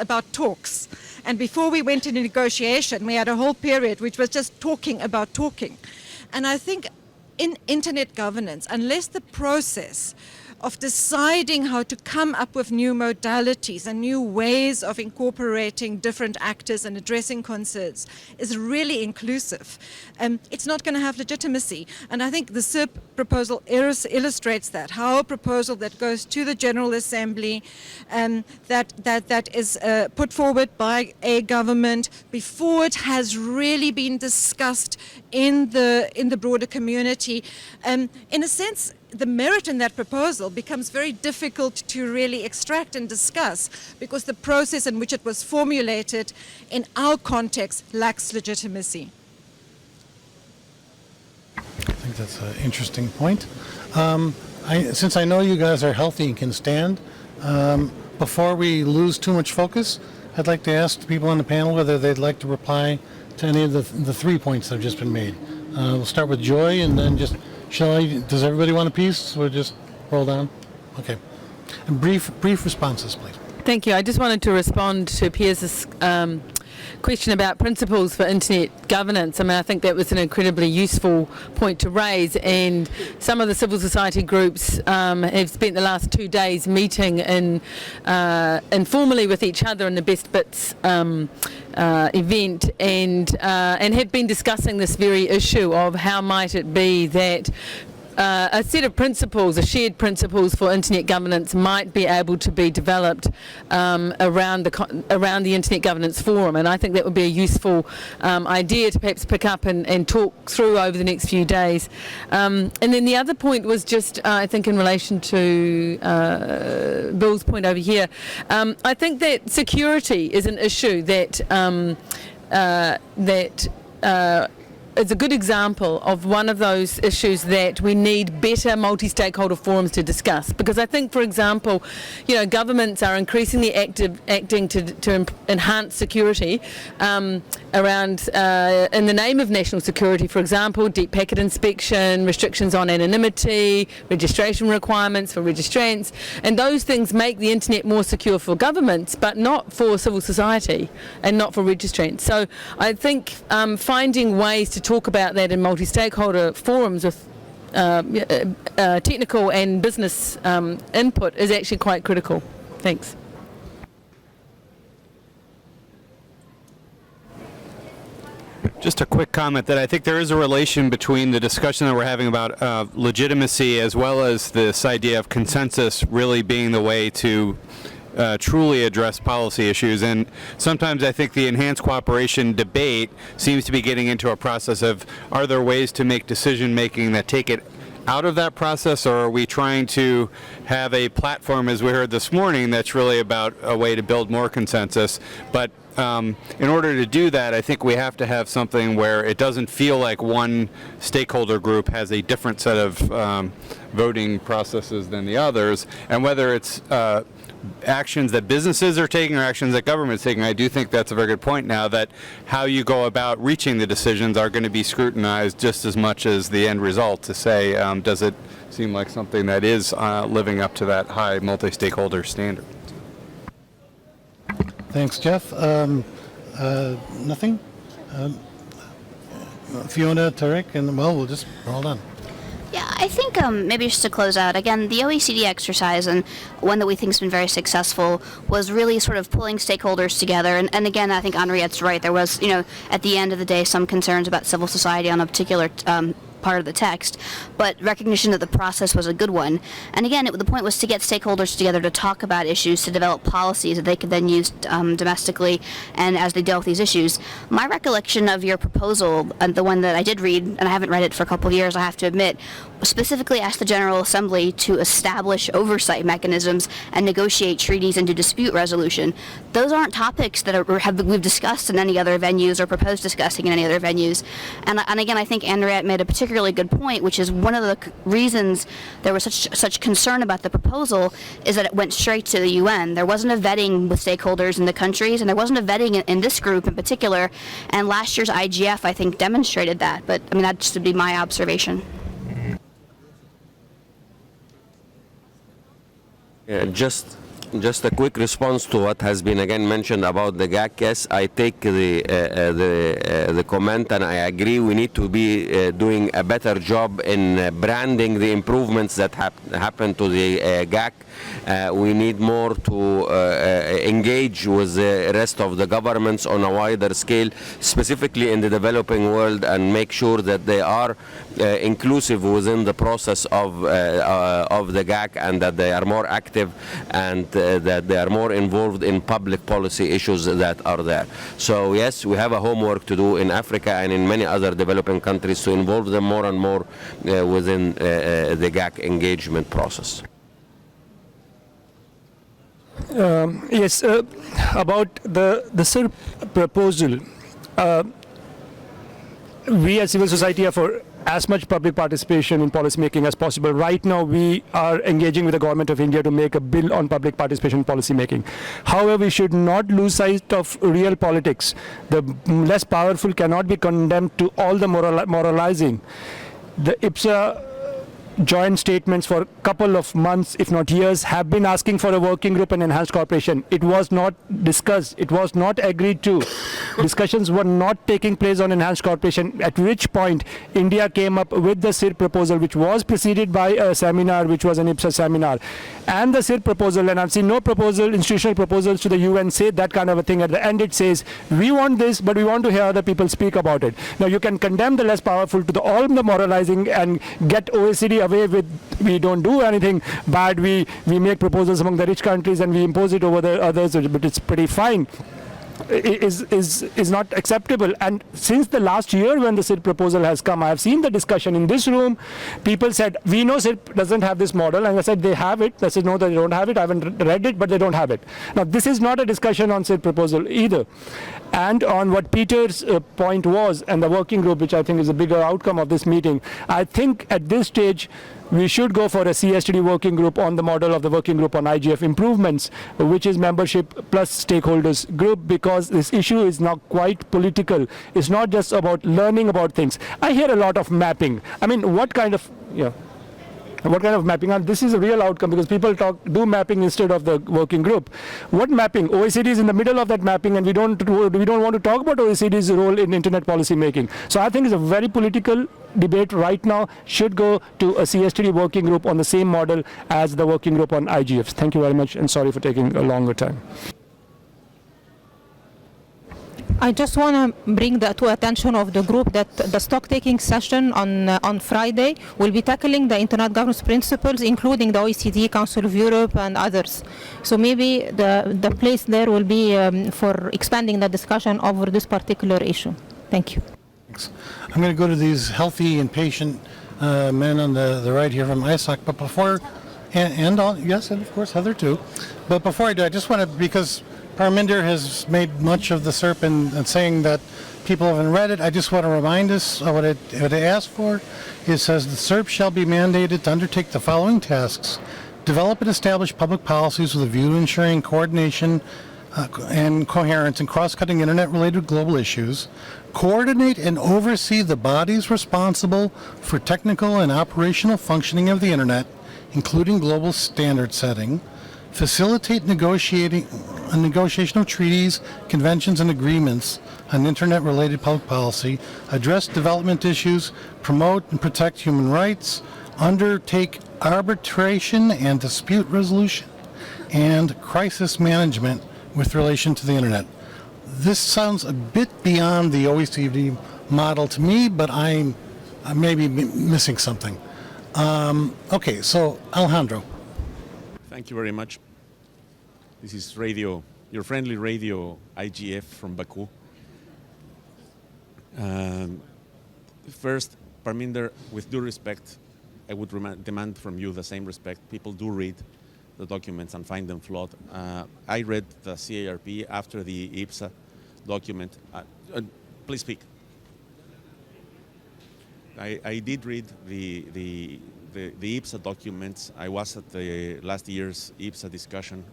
Speaker 13: And before we went into negotiation, we had a whole period which was just talking about talking. And I think in internet governance, unless the process of deciding how to come up with new modalities and new ways of incorporating different actors and addressing concerns is really inclusive, it's not going to have legitimacy. And I think the SIRP proposal illustrates that, how a proposal that goes to the General Assembly, that is put forward by a government before it has really been discussed in the broader community, in a sense, the merit in that proposal becomes very difficult to really extract and discuss because the process in which it was formulated in our context lacks legitimacy.
Speaker 1: I think that's an interesting point. Since I know you guys are healthy and can stand, before we lose too much focus, I'd like to ask the people on the panel whether they'd like to reply to any of the 3 points that have just been made. We'll start with Joy and then just... does everybody want a piece? We'll just roll down? Okay. And brief responses, please.
Speaker 8: Thank you. I just wanted to respond to Piers' question about principles for internet governance. I mean, I think that was an incredibly useful point to raise, and some of the civil society groups have spent the last 2 days meeting informally with each other in the Best Bits event, and have been discussing this very issue of how might it be that a set of principles, a shared principles for internet governance might be able to be developed around the Internet Governance Forum, and I think that would be a useful idea to perhaps pick up and talk through over the next few days. And then the other point was just, I think, in relation to Bill's point over here. I think that security is an issue that it's a good example of one of those issues that we need better multi-stakeholder forums to discuss. Because I think, for example, governments are increasingly acting to enhance security around, in the name of national security, for example, deep packet inspection, restrictions on anonymity, registration requirements for registrants, and those things make the internet more secure for governments, but not for civil society and not for registrants. So I think finding ways to talk about that in multi-stakeholder forums with technical and business input is actually quite critical. Thanks.
Speaker 6: Just a quick comment that I think there is a relation between the discussion that we're having about legitimacy as well as this idea of consensus really being the way to truly address policy issues. And sometimes I think the enhanced cooperation debate seems to be getting into a process of, are there ways to make decision making that take it out of that process, or are we trying to have a platform, as we heard this morning, that's really about a way to build more consensus? But in order to do that, I think we have to have something where it doesn't feel like one stakeholder group has a different set of voting processes than the others, and whether it's actions that businesses are taking or actions that government's taking. I do think that's a very good point now, that how you go about reaching the decisions are going to be scrutinized just as much as the end result to say, does it seem like something that is living up to that high multi-stakeholder standard?
Speaker 1: Thanks, Jeff. Nothing? Fiona, Tarek, and we'll just roll on.
Speaker 5: Yeah, I think maybe just to close out, again, the OECD exercise, and one that we think has been very successful, was really sort of pulling stakeholders together. And again, I think Henriette's right. There was, at the end of the day, some concerns about civil society on a particular part of the text, but recognition that the process was a good one. And again, the point was to get stakeholders together to talk about issues, to develop policies that they could then use domestically and as they dealt with these issues. My recollection of your proposal, and the one that I did read, and I haven't read it for a couple of years, I have to admit, specifically asked the General Assembly to establish oversight mechanisms and negotiate treaties and do dispute resolution. Those aren't topics that we've discussed in any other venues or proposed discussing in any other venues. And again, I think Henriette made a particular particularly good point, which is one of the reasons there was such concern about the proposal is that it went straight to the UN. There wasn't a vetting with stakeholders in the countries, and there wasn't a vetting in this group in particular. And last year's IGF, I think, demonstrated that. But I mean, that just would be my observation.
Speaker 3: Just a quick response to what has been again mentioned about the GAC. Yes, I take the comment and I agree. We need to be doing a better job in branding the improvements that happen to the GAC. We need more to engage with the rest of the governments on a wider scale, specifically in the developing world, and make sure that they are inclusive within the process of the GAC, and that they are more active, and that they are more involved in public policy issues that are there. So yes, we have a homework to do in Africa and in many other developing countries to involve them more and more within the GAC engagement process.
Speaker 4: Yes, about the SIRP proposal, we as civil society are for as much public participation in policy making as possible. Right now, we are engaging with the government of India to make a bill on public participation in policy making. However, we should not lose sight of real politics. The less powerful cannot be condemned to all the moralizing. The IPSA joint statements for a couple of months, if not years, have been asking for a working group and enhanced cooperation. It was not discussed. It was not agreed to. Discussions were not taking place on enhanced cooperation, at which point India came up with the SIRP proposal, which was preceded by a seminar, which was an IPSA seminar. And the SIRP proposal, and I've seen no proposal, institutional proposals to the UN say that kind of a thing. At the end it says, we want this, but we want to hear other people speak about it. Now you can condemn the less powerful to all the moralizing and get OECD away with, we don't do anything bad, we make proposals among the rich countries and we impose it over the others, but it's pretty fine, is not acceptable. And since the last year when the SIRP proposal has come, I have seen the discussion in this room. People said, we know SIRP doesn't have this model, and I said they have it. I said no, they don't have it. I haven't read it, but they don't have it. Now this is not a discussion on SIRP proposal either. And on what Peter's point was, and the working group, which I think is a bigger outcome of this meeting, I think at this stage we should go for a CSTD working group on the model of the working group on IGF improvements, which is membership plus stakeholders group, because this issue is now quite political. It's not just about learning about things. I hear a lot of mapping. I mean, what kind of mapping? And this is a real outcome, because people do mapping instead of the working group. What mapping? OECD is in the middle of that mapping, and we don't want to talk about OECD's role in internet policy making. So I think it's a very political debate right now. Should go to a CSTD working group on the same model as the working group on IGFs. Thank you very much, and sorry for taking a longer time.
Speaker 7: I just want to bring to attention of the group that the stock-taking session on Friday will be tackling the internet governance principles, including the OECD, Council of Europe, and others. So maybe the place there will be for expanding the discussion over this particular issue. Thank you.
Speaker 1: Thanks. I'm going to go to these healthy and patient men on the right here from ISOC, but before, yes, and of course Heather too. But before I do, I just want to, because Parminder has made much of the SIRP and saying that people haven't read it, I just want to remind us of what it asked for. It says the SIRP shall be mandated to undertake the following tasks: develop and establish public policies with a view to ensuring coordination and coherence in cross-cutting internet-related global issues, coordinate and oversee the bodies responsible for technical and operational functioning of the internet, including global standard setting, facilitate negotiation of treaties, conventions, and agreements on internet-related public policy, address development issues, promote and protect human rights, undertake arbitration and dispute resolution, and crisis management with relation to the internet. This sounds a bit beyond the OECD model to me, but I may be missing something. Okay, so Alejandro.
Speaker 14: Thank you very much. This is radio, your friendly radio IGF from Baku. First, Parminder, with due respect, I would demand from you the same respect. People do read the documents and find them flawed. I read the CARP after the IPSA document. Please speak. I did read the IPSA documents. I was at the last year's IPSA discussion.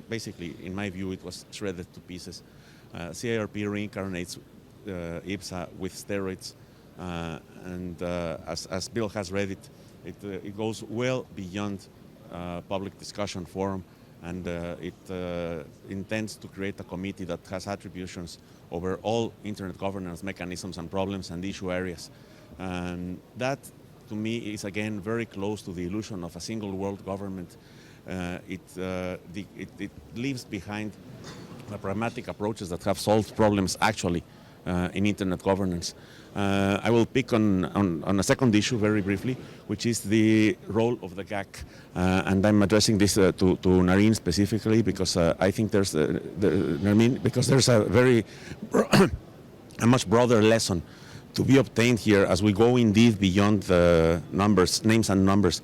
Speaker 14: Basically, in my view, it was shredded to pieces. CIRP reincarnates IPSA with steroids, and as Bill has read it, it goes well beyond public discussion forum, and it intends to create a committee that has attributions over all internet governance mechanisms and problems and issue areas. And that, to me, is again very close to the illusion of a single world government. It leaves behind the pragmatic approaches that have solved problems actually in internet governance. I will pick on a second issue very briefly, which is the role of the GAC. And I'm addressing this to Nareen specifically because I think there's a very a much broader lesson to be obtained here as we go indeed beyond the numbers, names and numbers.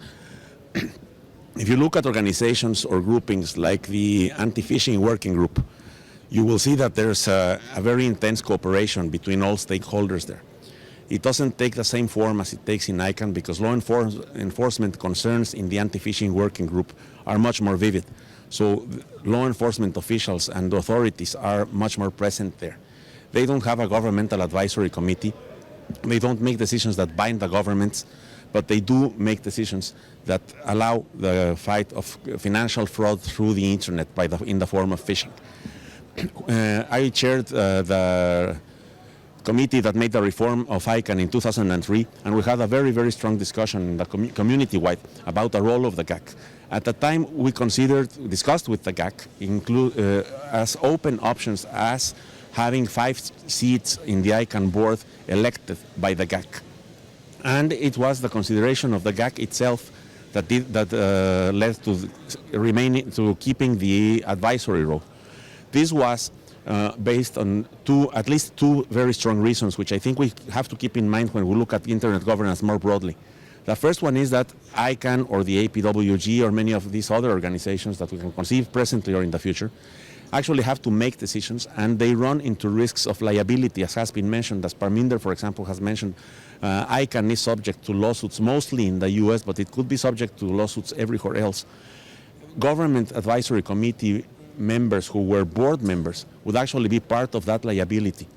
Speaker 14: If you look at organizations or groupings like the Anti-Phishing Working Group, you will see that there's a very intense cooperation between all stakeholders there. It doesn't take the same form as it takes in ICANN because law enforcement concerns in the Anti-Phishing Working Group are much more vivid. So law enforcement officials and authorities are much more present there. They don't have a governmental advisory committee. They don't make decisions that bind the governments, but they do make decisions that allow the fight of financial fraud through the internet in the form of phishing. I chaired the committee that made the reform of ICANN in 2003, and we had a very, very strong discussion in the community-wide about the role of the GAC. At the time, we discussed with the GAC as open options as having 5 seats in the ICANN board elected by the GAC. And it was the consideration of the GAC itself that led to keeping the advisory role. This was based on at least two very strong reasons, which I think we have to keep in mind when we look at internet governance more broadly. The first one is that ICANN or the APWG or many of these other organizations that we can conceive presently or in the future actually have to make decisions, and they run into risks of liability, as has been mentioned, as Parminder, for example, has mentioned. ICANN is subject to lawsuits mostly in the US, but it could be subject to lawsuits everywhere else. Government advisory committee members who were board members would actually be part of that liability.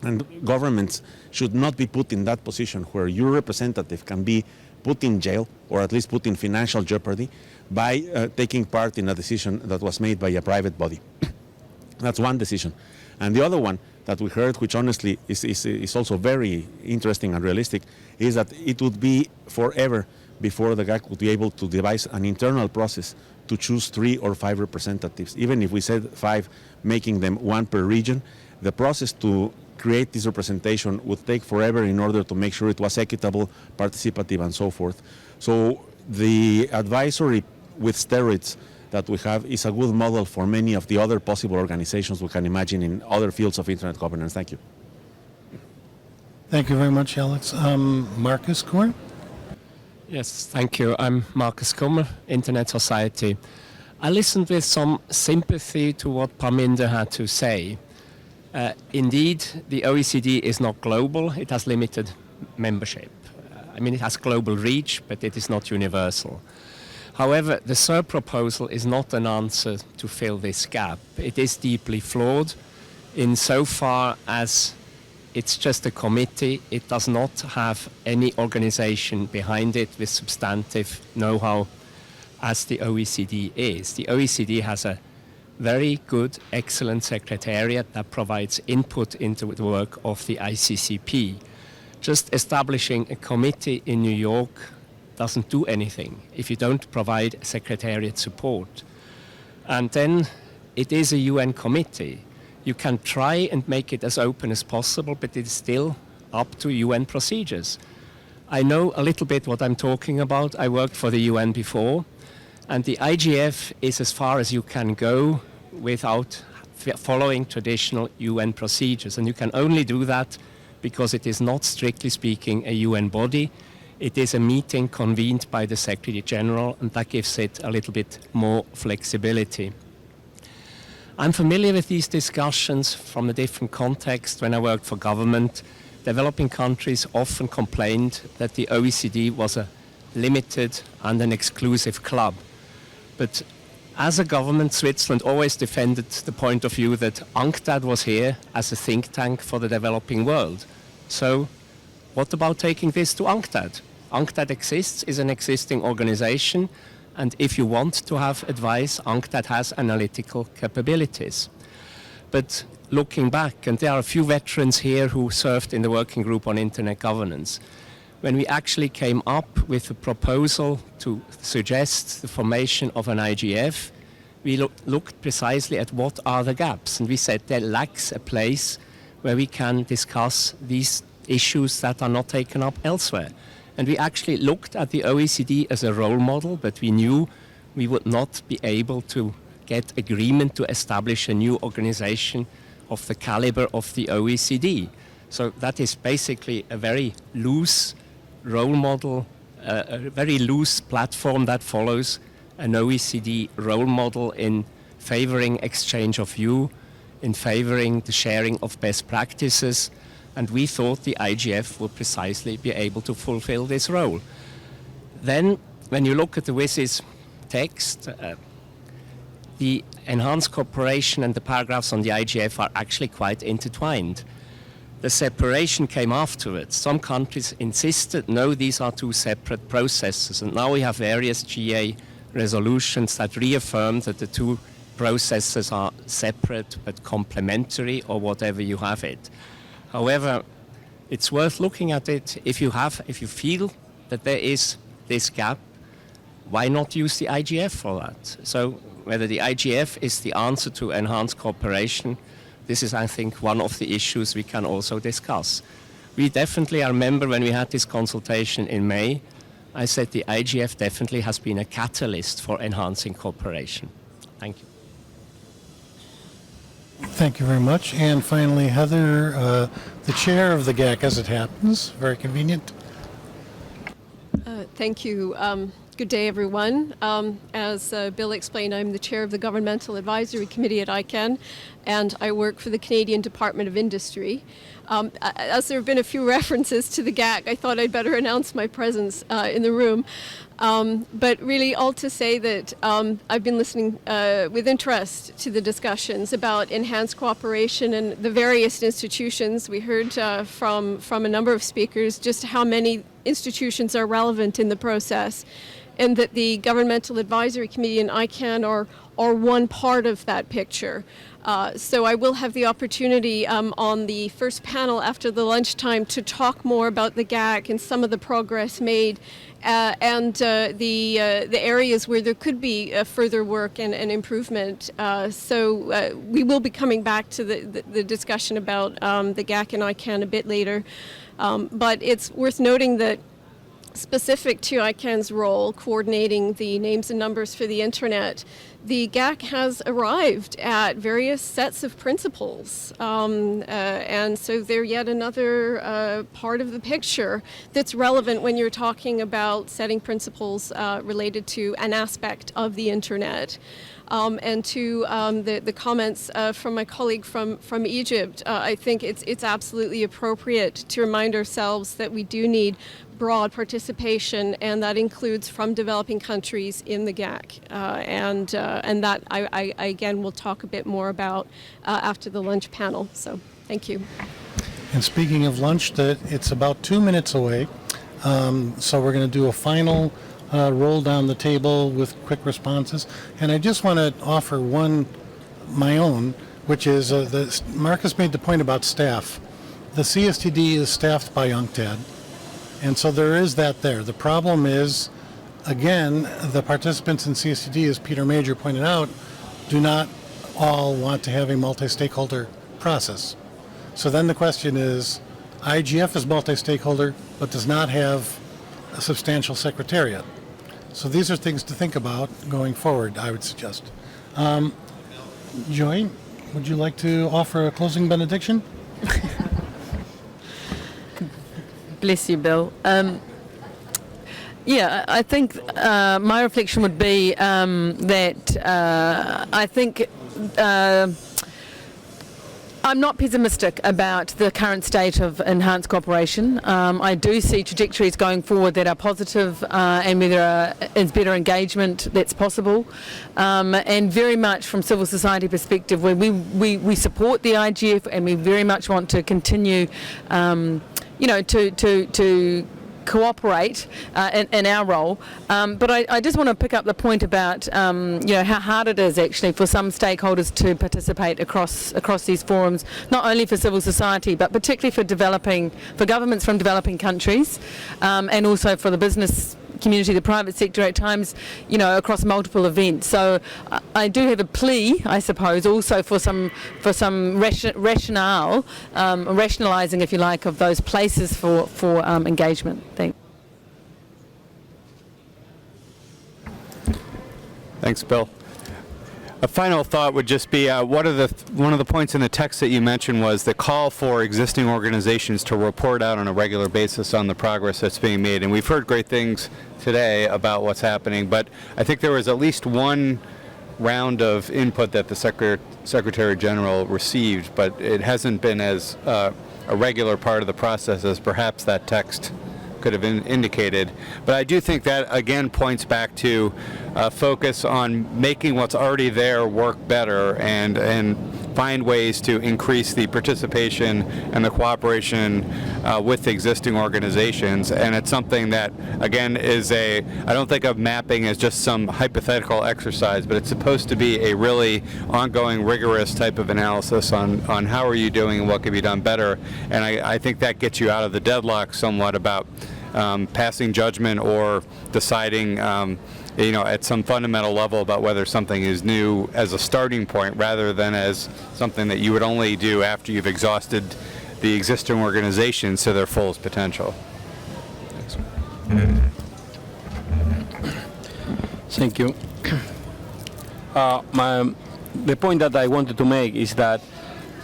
Speaker 14: And governments should not be put in that position where your representative can be put in jail or at least put in financial jeopardy by taking part in a decision that was made by a private body. That's one decision. And the other one that we heard, which honestly is also very interesting and realistic, is that it would be forever before the GAC would be able to devise an internal process to choose 3 or 5 representatives. Even if we said 5, making them 1 per region, the process to create this representation would take forever in order to make sure it was equitable, participative, and so forth. So the advisory with steroids that we have is a good model for many of the other possible organizations we can imagine in other fields of internet governance. Thank you.
Speaker 1: Thank you very much, Alex. Marcus Korn?
Speaker 15: Yes, thank you. I'm Marcus Kummer, Internet Society. I listened with some sympathy to what Parminder had to say. Indeed, the OECD is not global. It has limited membership. I mean, it has global reach, but it is not universal. However, the SIR proposal is not an answer to fill this gap. It is deeply flawed insofar as it's just a committee. It does not have any organization behind it with substantive know-how as the OECD is. The OECD has a very good, excellent secretariat that provides input into the work of the ICCP. Just establishing a committee in New York doesn't do anything if you don't provide secretariat support. And then it is a UN committee. You can try and make it as open as possible, but it's still up to UN procedures. I know a little bit what I'm talking about. I worked for the UN before, and the IGF is as far as you can go without following traditional UN procedures. And you can only do that because it is not, strictly speaking, a UN body. It is a meeting convened by the Secretary General, and that gives it a little bit more flexibility. I'm familiar with these discussions from a different context when I worked for government, developing countries often complained that the OECD was a limited and an exclusive club. But as a government, Switzerland always defended the point of view that UNCTAD was here as a think tank for the developing world. So what about taking this to UNCTAD? UNCTAD exists, is an existing organization, and if you want to have advice, UNCTAD has analytical capabilities. But looking back, and there are a few veterans here who served in the working group on internet governance, when we actually came up with a proposal to suggest the formation of an IGF, we looked precisely at what are the gaps, and we said there lacks a place where we can discuss these issues that are not taken up elsewhere. And we actually looked at the OECD as a role model, but we knew we would not be able to get agreement to establish a new organization of the caliber of the OECD. So that is basically a very loose role model, a very loose platform that follows an OECD role model in favoring exchange of view, in favoring the sharing of best practices, and we thought the IGF would precisely be able to fulfill this role. Then, when you look at the WSIS text, the enhanced cooperation and the paragraphs on the IGF are actually quite intertwined. The separation came afterwards. Some countries insisted, no, these are two separate processes, and now we have various GA resolutions that reaffirm that the two processes are separate but complementary, or whatever you have it. However, it's worth looking at it. If you feel that there is this gap, why not use the IGF for that? So whether the IGF is the answer to enhanced cooperation, this is, I think, one of the issues we can also discuss. We definitely, I remember when we had this consultation in May, I said the IGF definitely has been a catalyst for enhancing cooperation. Thank you.
Speaker 1: Thank you very much. And finally, Heather, the chair of the GAC, as it happens. Very convenient.
Speaker 16: Thank you. Good day, everyone. As Bill explained, I'm the chair of the Governmental Advisory Committee at ICANN, and I work for the Canadian Department of Industry. As there have been a few references to the GAC, I thought I'd better announce my presence in the room. But really, all to say that I've been listening with interest to the discussions about enhanced cooperation and the various institutions. We heard from a number of speakers just how many institutions are relevant in the process, and that the Governmental Advisory Committee and ICANN are one part of that picture. So I will have the opportunity on the first panel after the lunchtime to talk more about the GAC and some of the progress made and the areas where there could be further work and improvement. So we will be coming back to the discussion about the GAC and ICANN a bit later. But it's worth noting that specific to ICANN's role coordinating the names and numbers for the internet, the GAC has arrived at various sets of principles. And so they're yet another part of the picture that's relevant when you're talking about setting principles related to an aspect of the internet. And to the comments from my colleague from Egypt, I think it's absolutely appropriate to remind ourselves that we do need broad participation, and that includes from developing countries in the GAC. And that I again will talk a bit more about after the lunch panel. So thank you.
Speaker 1: And speaking of lunch, it's about 2 minutes away. So we're going to do a final roll down the table with quick responses. And I just want to offer my own, which is Marcus made the point about staff. The CSTD is staffed by UNCTAD. And so there is that there. The problem is, again, the participants in CSTD, as Peter Major pointed out, do not all want to have a multi-stakeholder process. So then the question is, IGF is multi-stakeholder, but does not have a substantial secretariat. So these are things to think about going forward, I would suggest. Joy, would you like to offer a closing benediction?
Speaker 8: Bless you, Bill. Yeah, I think my reflection would be that I think I'm not pessimistic about the current state of enhanced cooperation. I do see trajectories going forward that are positive, and where there is better engagement that's possible. And very much from civil society perspective, where we support the IGF, and we very much want to continue, to cooperate in our role, but I just want to pick up the point about how hard it is actually for some stakeholders to participate across these forums, not only for civil society but particularly for governments from developing countries, and also for the business community, the private sector at times, across multiple events. So I do have a plea, I suppose, also for some rationale, rationalising, if you like, of those places for engagement.
Speaker 6: Thanks, Bill. A final thought would just be one of the points in the text that you mentioned was the call for existing organizations to report out on a regular basis on the progress that's being made. And we've heard great things today about what's happening, but I think there was at least one round of input that the Secretary General received, but it hasn't been as a regular part of the process as perhaps that text could have indicated. But I do think that again points back to focus on making what's already there work better and find ways to increase the participation and the cooperation with existing organizations. And it's something that again I don't think of mapping as just some hypothetical exercise, but it's supposed to be a really ongoing, rigorous type of analysis on how are you doing and what can be done better. And I think that gets you out of the deadlock somewhat about passing judgment or deciding at some fundamental level about whether something is new as a starting point rather than as something that you would only do after you've exhausted the existing organizations to their fullest potential.
Speaker 2: Thank you. The point that I wanted to make is that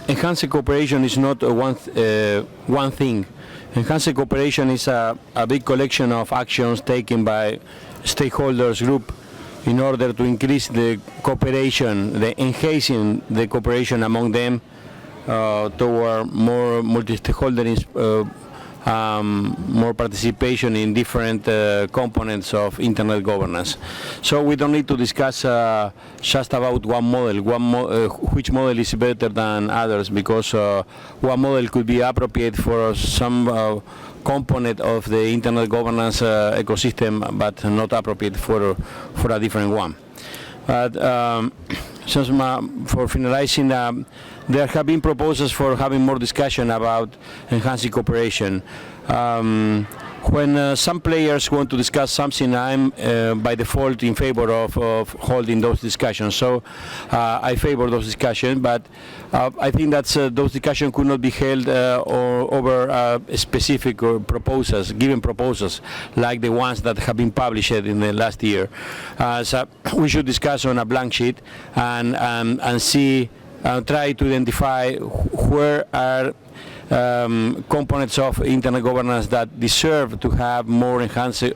Speaker 2: enhanced cooperation is not one thing. Enhanced cooperation is a big collection of actions taken by stakeholders group in order to increase the cooperation, enhancing the cooperation among them toward more multi-stakeholderism, more participation in different components of internet governance. So we don't need to discuss just about one model, which model is better than others, because one model could be appropriate for some component of the internet governance ecosystem, but not appropriate for a different one. But just for finalizing, there have been proposals for having more discussion about enhancing cooperation. When some players want to discuss something, I'm by default in favor of holding those discussions. So I favor those discussions, but I think that those discussions could not be held over specific proposals, given proposals, like the ones that have been published in the last year. So we should discuss on a blank sheet and see, try to identify where are components of internet governance that deserve to have more enhanced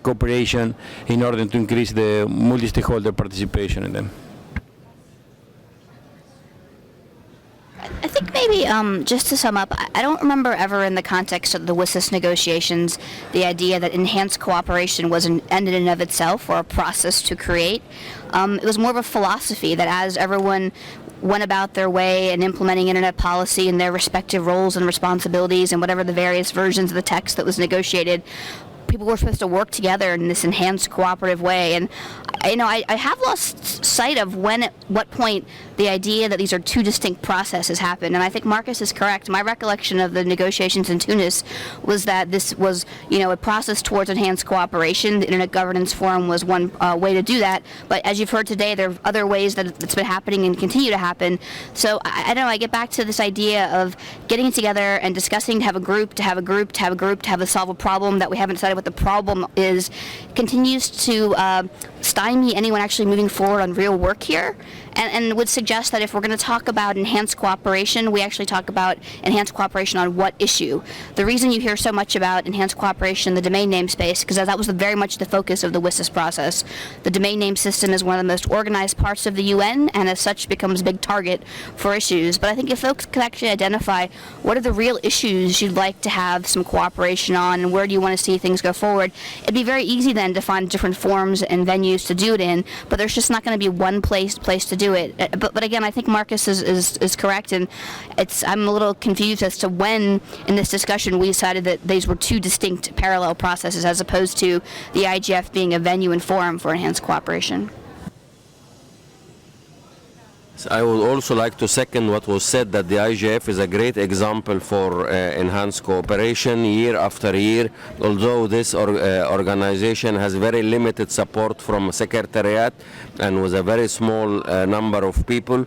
Speaker 2: cooperation in order to increase the multi-stakeholder participation in them.
Speaker 5: I think maybe just to sum up, I don't remember ever in the context of the WSIS negotiations the idea that enhanced cooperation was an end in and of itself or a process to create. It was more of a philosophy that as everyone went about their way and implementing internet policy in their respective roles and responsibilities and whatever the various versions of the text that was negotiated, people were supposed to work together in this enhanced cooperative way. And I have lost sight of what point the idea that these are two distinct processes happened. And I think Marcus is correct. My recollection of the negotiations in Tunis was that this was, a process towards enhanced cooperation. The Internet Governance Forum was one way to do that. But as you've heard today, there are other ways that it's been happening and continue to happen. So I get back to this idea of getting together and discussing to have a group, to solve a problem that we haven't decided what the problem is, continues to stymie anyone actually moving forward on real work here. and would suggest that if we're going to talk about enhanced cooperation, we actually talk about enhanced cooperation on what issue. The reason you hear so much about enhanced cooperation in the domain name space, because that was very much the focus of the WSIS process. The domain name system is one of the most organized parts of the UN, and as such becomes a big target for issues. But I think if folks could actually identify what are the real issues you'd like to have some cooperation on, and where do you want to see things go forward, it'd be very easy then to find different forums and venues to do it in, but there's just not going to be one place to do it. But again, I think Marcus is correct, and I'm a little confused as to when in this discussion we decided that these were two distinct parallel processes as opposed to the IGF being a venue and forum for enhanced cooperation.
Speaker 3: I would also like to second what was said, that the IGF is a great example for enhanced cooperation year after year. Although this organization has very limited support from Secretariat and with a very small number of people,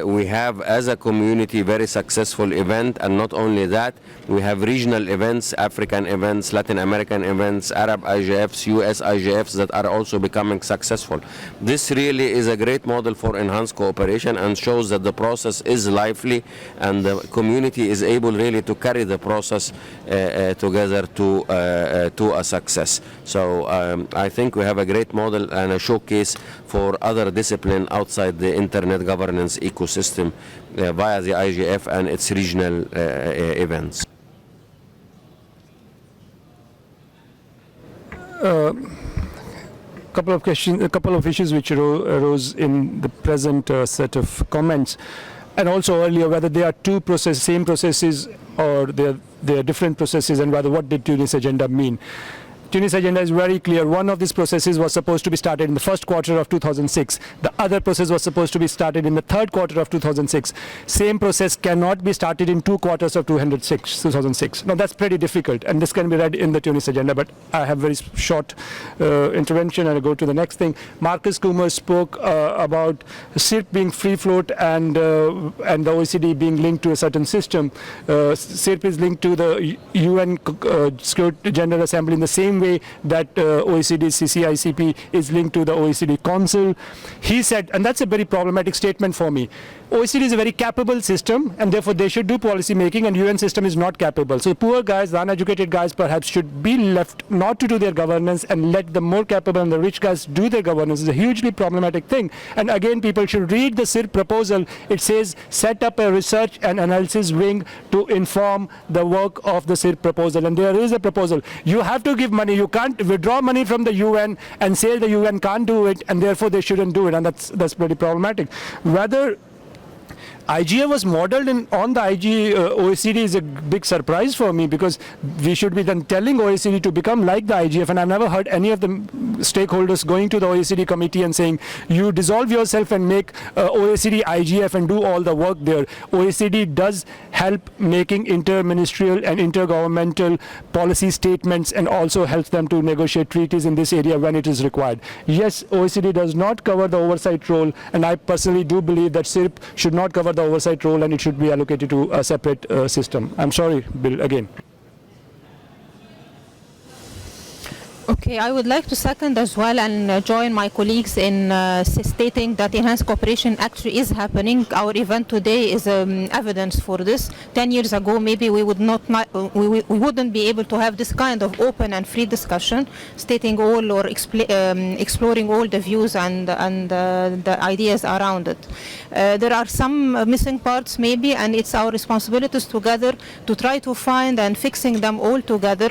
Speaker 3: we have as a community very successful event, and not only that, we have regional events, African events, Latin American events, Arab IGFs, US IGFs that are also becoming successful. This really is a great model for enhanced cooperation and shows that the process is lively and the community is able really to carry the process together to a success. So I think we have a great model and a showcase for other disciplines outside the internet governance ecosystem via the IGF and its regional events.
Speaker 4: Couple of questions, a couple of issues which arose in the present set of comments, and also earlier, whether they are same processes or they are different processes, and whether what did Tunis agenda mean. Tunis agenda is very clear. One of these processes was supposed to be started in the first quarter of 2006. The other process was supposed to be started in the third quarter of 2006. Same process cannot be started in 2 quarters of 2006. Now that's pretty difficult, and this can be read in the Tunis agenda, but I have very short intervention and I go to the next thing. Marcus Kumar spoke about CIRP being free float and the OECD being linked to a certain system. CIRP is linked to the UN Security General Assembly in the same way that OECD CCICP is linked to the OECD Council. He said, and that's a very problematic statement for me, OECD is a very capable system and therefore they should do policy making, and UN system is not capable. So poor guys, the uneducated guys perhaps should be left not to do their governance and let the more capable and the rich guys do their governance. It's a hugely problematic thing. And again, people should read the CIRP proposal. It says set up a research and analysis wing to inform the work of the CIRP proposal. And there is a proposal. You have to give money. You can't withdraw money from the UN and say the UN can't do it and therefore they shouldn't do it. And that's pretty problematic. Whether IGF was modeled on the OECD is a big surprise for me, because we should be then telling OECD to become like the IGF, and I've never heard any of the stakeholders going to the OECD committee and saying, you dissolve yourself and make OECD IGF and do all the work there. OECD does help making interministerial and intergovernmental policy statements and also helps them to negotiate treaties in this area when it is required. Yes, OECD does not cover the oversight role, and I personally do believe that CIRP should not cover the oversight role and it should be allocated to a separate system. I'm sorry, Bill, again.
Speaker 7: Okay, I would like to second as well and join my colleagues in stating that enhanced cooperation actually is happening. Our event today is evidence for this. 10 years ago, maybe we wouldn't be able to have this kind of open and free discussion, stating all or exploring all the views and the ideas around it. There are some missing parts maybe, and it's our responsibilities together to try to find and fixing them all together.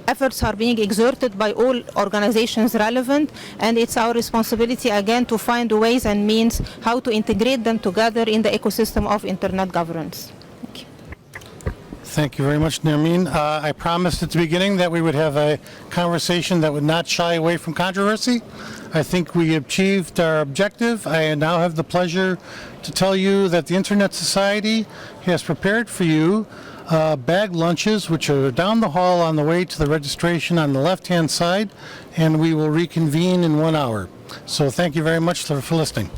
Speaker 7: Efforts are being exerted by all organizations relevant, and it's our responsibility again to find ways and means how to integrate them together in the ecosystem of internet governance. Thank you.
Speaker 1: Thank you very much, Nermeen. I promised at the beginning that we would have a conversation that would not shy away from controversy. I think we achieved our objective. I now have the pleasure to tell you that the Internet Society has prepared for you bag lunches, which are down the hall on the way to the registration on the left-hand side, and we will reconvene in 1 hour. So thank you very much for listening.